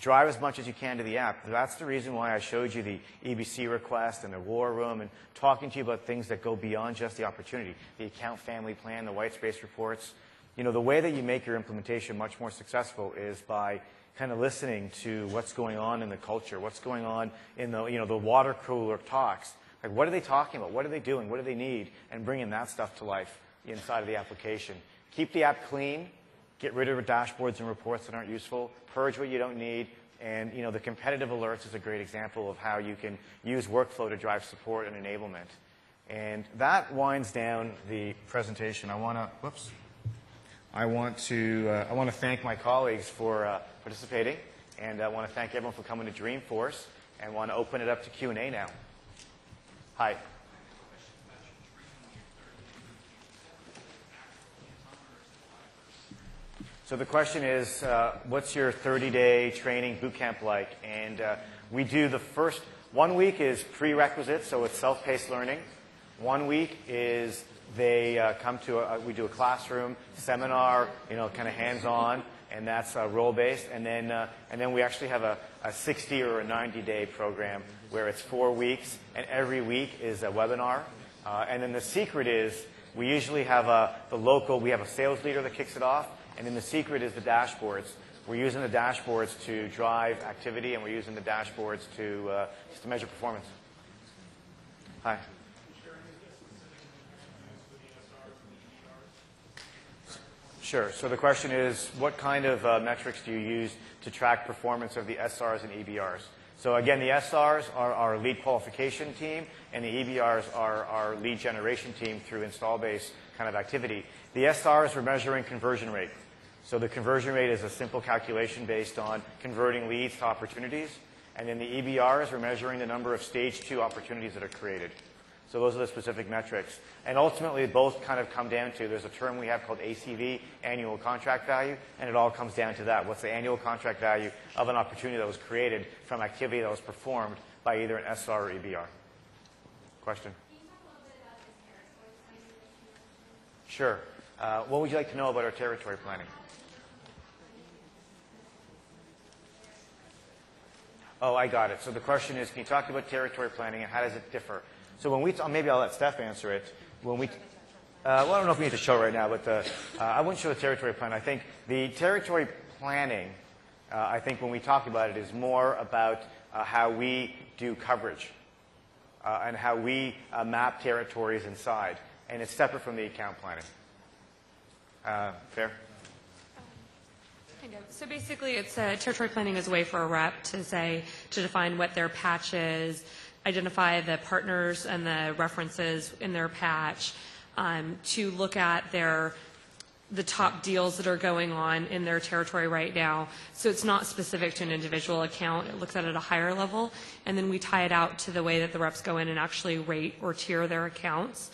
Drive as much as you can to the app. That's the reason why I showed you the EBC request and the war room and talking to you about things that go beyond just the opportunity, the account family plan, the white space reports. You know, the way that you make your implementation much more successful is by kind of listening to what's going on in the culture, what's going on in the, you know, the water cooler talks. Like, what are they talking about? What are they doing? What do they need? And bringing that stuff to life inside of the application. Keep the app clean. Get rid of dashboards and reports that aren't useful. Purge what you don't need. And, you know, the competitive alerts is a great example of how you can use workflow to drive support and enablement. And that winds down the presentation. I want to thank my colleagues for participating, and I want to thank everyone for coming to Dreamforce, and want to open it up to Q&A now. Hi. So the question is, what's your 30-day training bootcamp like? And we do the first 1 week is prerequisites, so it's self-paced learning. 1 week is they come to we do a classroom seminar, you know, kind of hands-on, and that's role-based. And then we actually have a 60 or a 90-day program where it's 4 weeks, and every week is a webinar. And then the secret is we usually have we have a sales leader that kicks it off, and then the secret is the dashboards. We're using the dashboards to drive activity, and we're using the dashboards to just to measure performance. Hi. Sure. So the question is, what kind of metrics do you use to track performance of the SRs and EBRs? So again, the SRs are our lead qualification team, and the EBRs are our lead generation team through install base kind of activity. The SRs are measuring conversion rate. So the conversion rate is a simple calculation based on converting leads to opportunities. And then the EBRs are measuring the number of stage 2 opportunities that are created. So those are the specific metrics. And ultimately, both kind of come down to, there's a term we have called ACV, annual contract value, and it all comes down to that. What's the annual contract value of an opportunity that was created from activity that was performed by either an SR or EBR? Question? Sure. What would you like to know about our territory planning? Oh, I got it. So the question is, can you talk about territory planning and how does it differ? So when we maybe I'll let Steph answer it. When we well, I don't know if we need to show it right now, but I wouldn't show the territory plan. I think the territory planning, I think when we talk about it, is more about how we do coverage and how we map territories inside. And it's separate from the account planning. Fair? Kind of. So basically, it's territory planning is a way for a rep to define what their patch is, identify the partners and the references in their patch, to look at the top deals that are going on in their territory right now. So it's not specific to an individual account. It looks at it at a higher level, and then we tie it out to the way that the reps go in and actually rate or tier their accounts.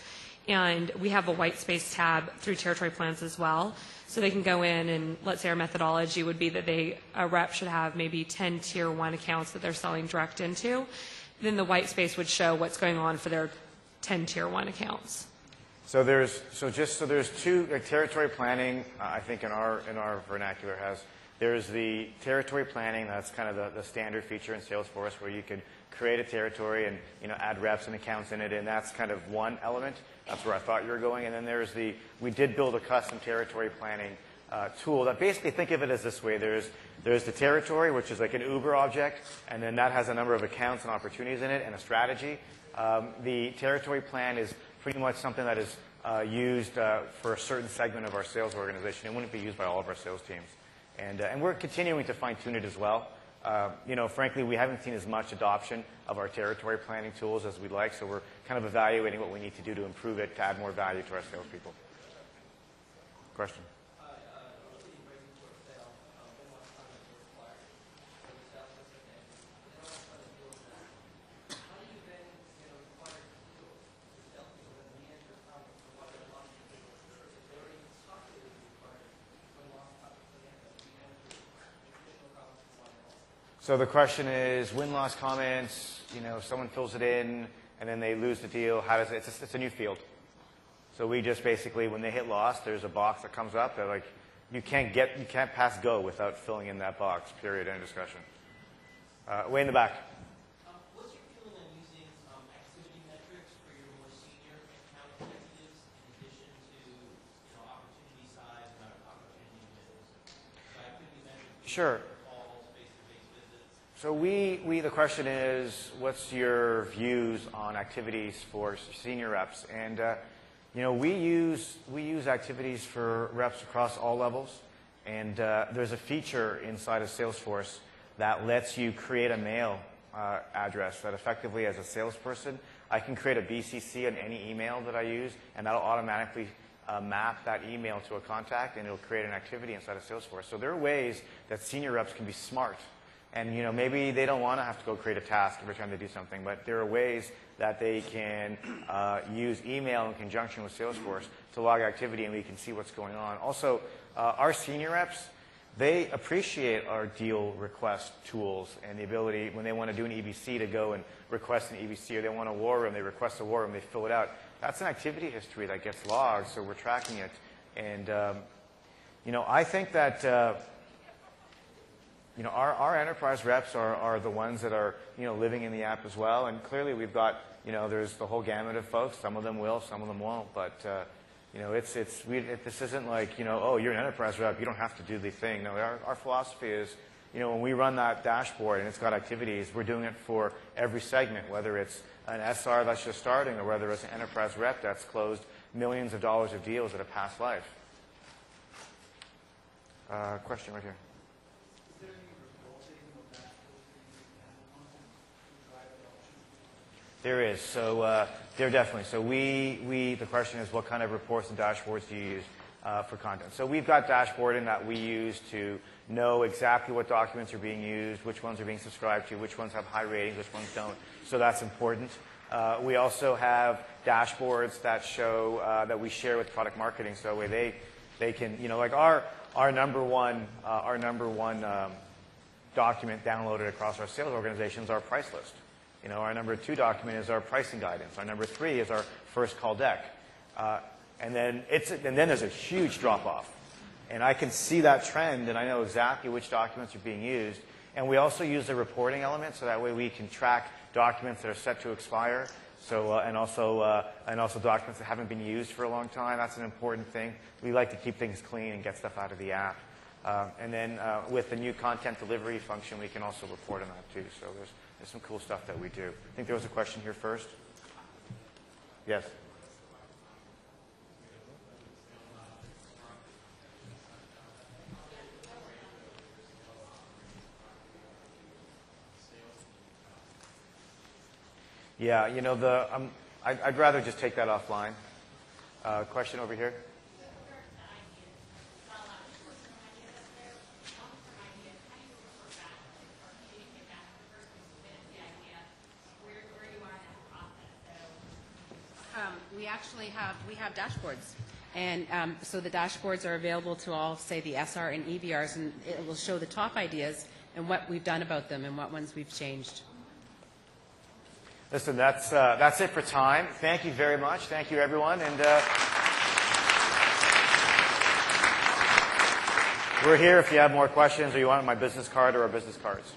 And we have a white space tab through territory plans as well. So they can go in and, let's say our methodology would be that a rep should have maybe 10 tier 1 accounts that they're selling direct into. Then the white space would show what's going on for their 10 tier 1 accounts. So there's two territory planning. I think in our vernacular there's the territory planning. That's kind of the standard feature in Salesforce where you can create a territory and add reps and accounts in it, and that's kind of one element. That's where I thought you were going. And then we did build a custom territory planning tool that basically, think of it as this way. There's the territory, which is like an Uber object, and then that has a number of accounts and opportunities in it and a strategy. The territory plan is pretty much something that is used for a certain segment of our sales organization. It wouldn't be used by all of our sales teams. And we're continuing to fine-tune it as well. Frankly, we haven't seen as much adoption of our territory planning tools as we'd like, so we're kind of evaluating what we need to do to improve it, to add more value to our salespeople. Question? So the question is, win-loss comments, if someone fills it in and then they lose the deal, how does it, it's a new field. So we just basically, when they hit loss, there's a box that comes up that like, you can't pass go without filling in that box, period, end discussion. Way in the back. What's your feeling on using activity metrics for your more senior account executives in addition to opportunity size and opportunity wins? So activity metrics. Sure. So the question is, what's your views on activities for senior reps? And we use activities for reps across all levels. And there's a feature inside of Salesforce that lets you create a mail address that effectively, as a salesperson, I can create a BCC on any email that I use, and that'll automatically map that email to a contact, and it'll create an activity inside of Salesforce. So there are ways that senior reps can be smart. And maybe they don't want to have to go create a task every time they do something, but there are ways that they can use email in conjunction with Salesforce to log activity, and we can see what's going on. Also, our senior reps, they appreciate our deal request tools and the ability, when they want to do an EBC, to go and request an EBC, or they want a war room, they request a war room, they fill it out. That's an activity history that gets logged, so we're tracking it. And I think that our enterprise reps are the ones that are, living in the app as well. And clearly we've got, there's the whole gamut of folks. Some of them will, some of them won't. But, this isn't like, oh, you're an enterprise rep, you don't have to do the thing. No, our philosophy is, when we run that dashboard and it's got activities, we're doing it for every segment, whether it's an SR that's just starting or whether it's an enterprise rep that's closed millions of dollars of deals at a past life. Question right here. There is. So there definitely. So the question is, what kind of reports and dashboards do you use for content? So we've got dashboarding that we use to know exactly what documents are being used, which ones are being subscribed to, which ones have high ratings, which ones don't. So that's important. We also have dashboards that show that we share with product marketing, so they can, like our number one document downloaded across our sales organization is our price list. Our number 2 document is our pricing guidance. Our number 3 is our first call deck. and then there's a huge drop-off. And I can see that trend, and I know exactly which documents are being used. And we also use the reporting element, so that way we can track documents that are set to expire, and also documents that haven't been used for a long time. That's an important thing. We like to keep things clean and get stuff out of the app. And then with the new content delivery function, we can also report on that too. So there's some cool stuff that we do. I think there was a question here first. Yes. Yeah, you know, I'd rather just take that offline. Question over here. We have dashboards. And so the dashboards are available to all, say, the SR and EBRs, and it will show the top ideas and what we've done about them and what ones we've changed. Listen, that's it for time. Thank you very much. Thank you, everyone. And we're here if you have more questions or you want my business card or our business cards.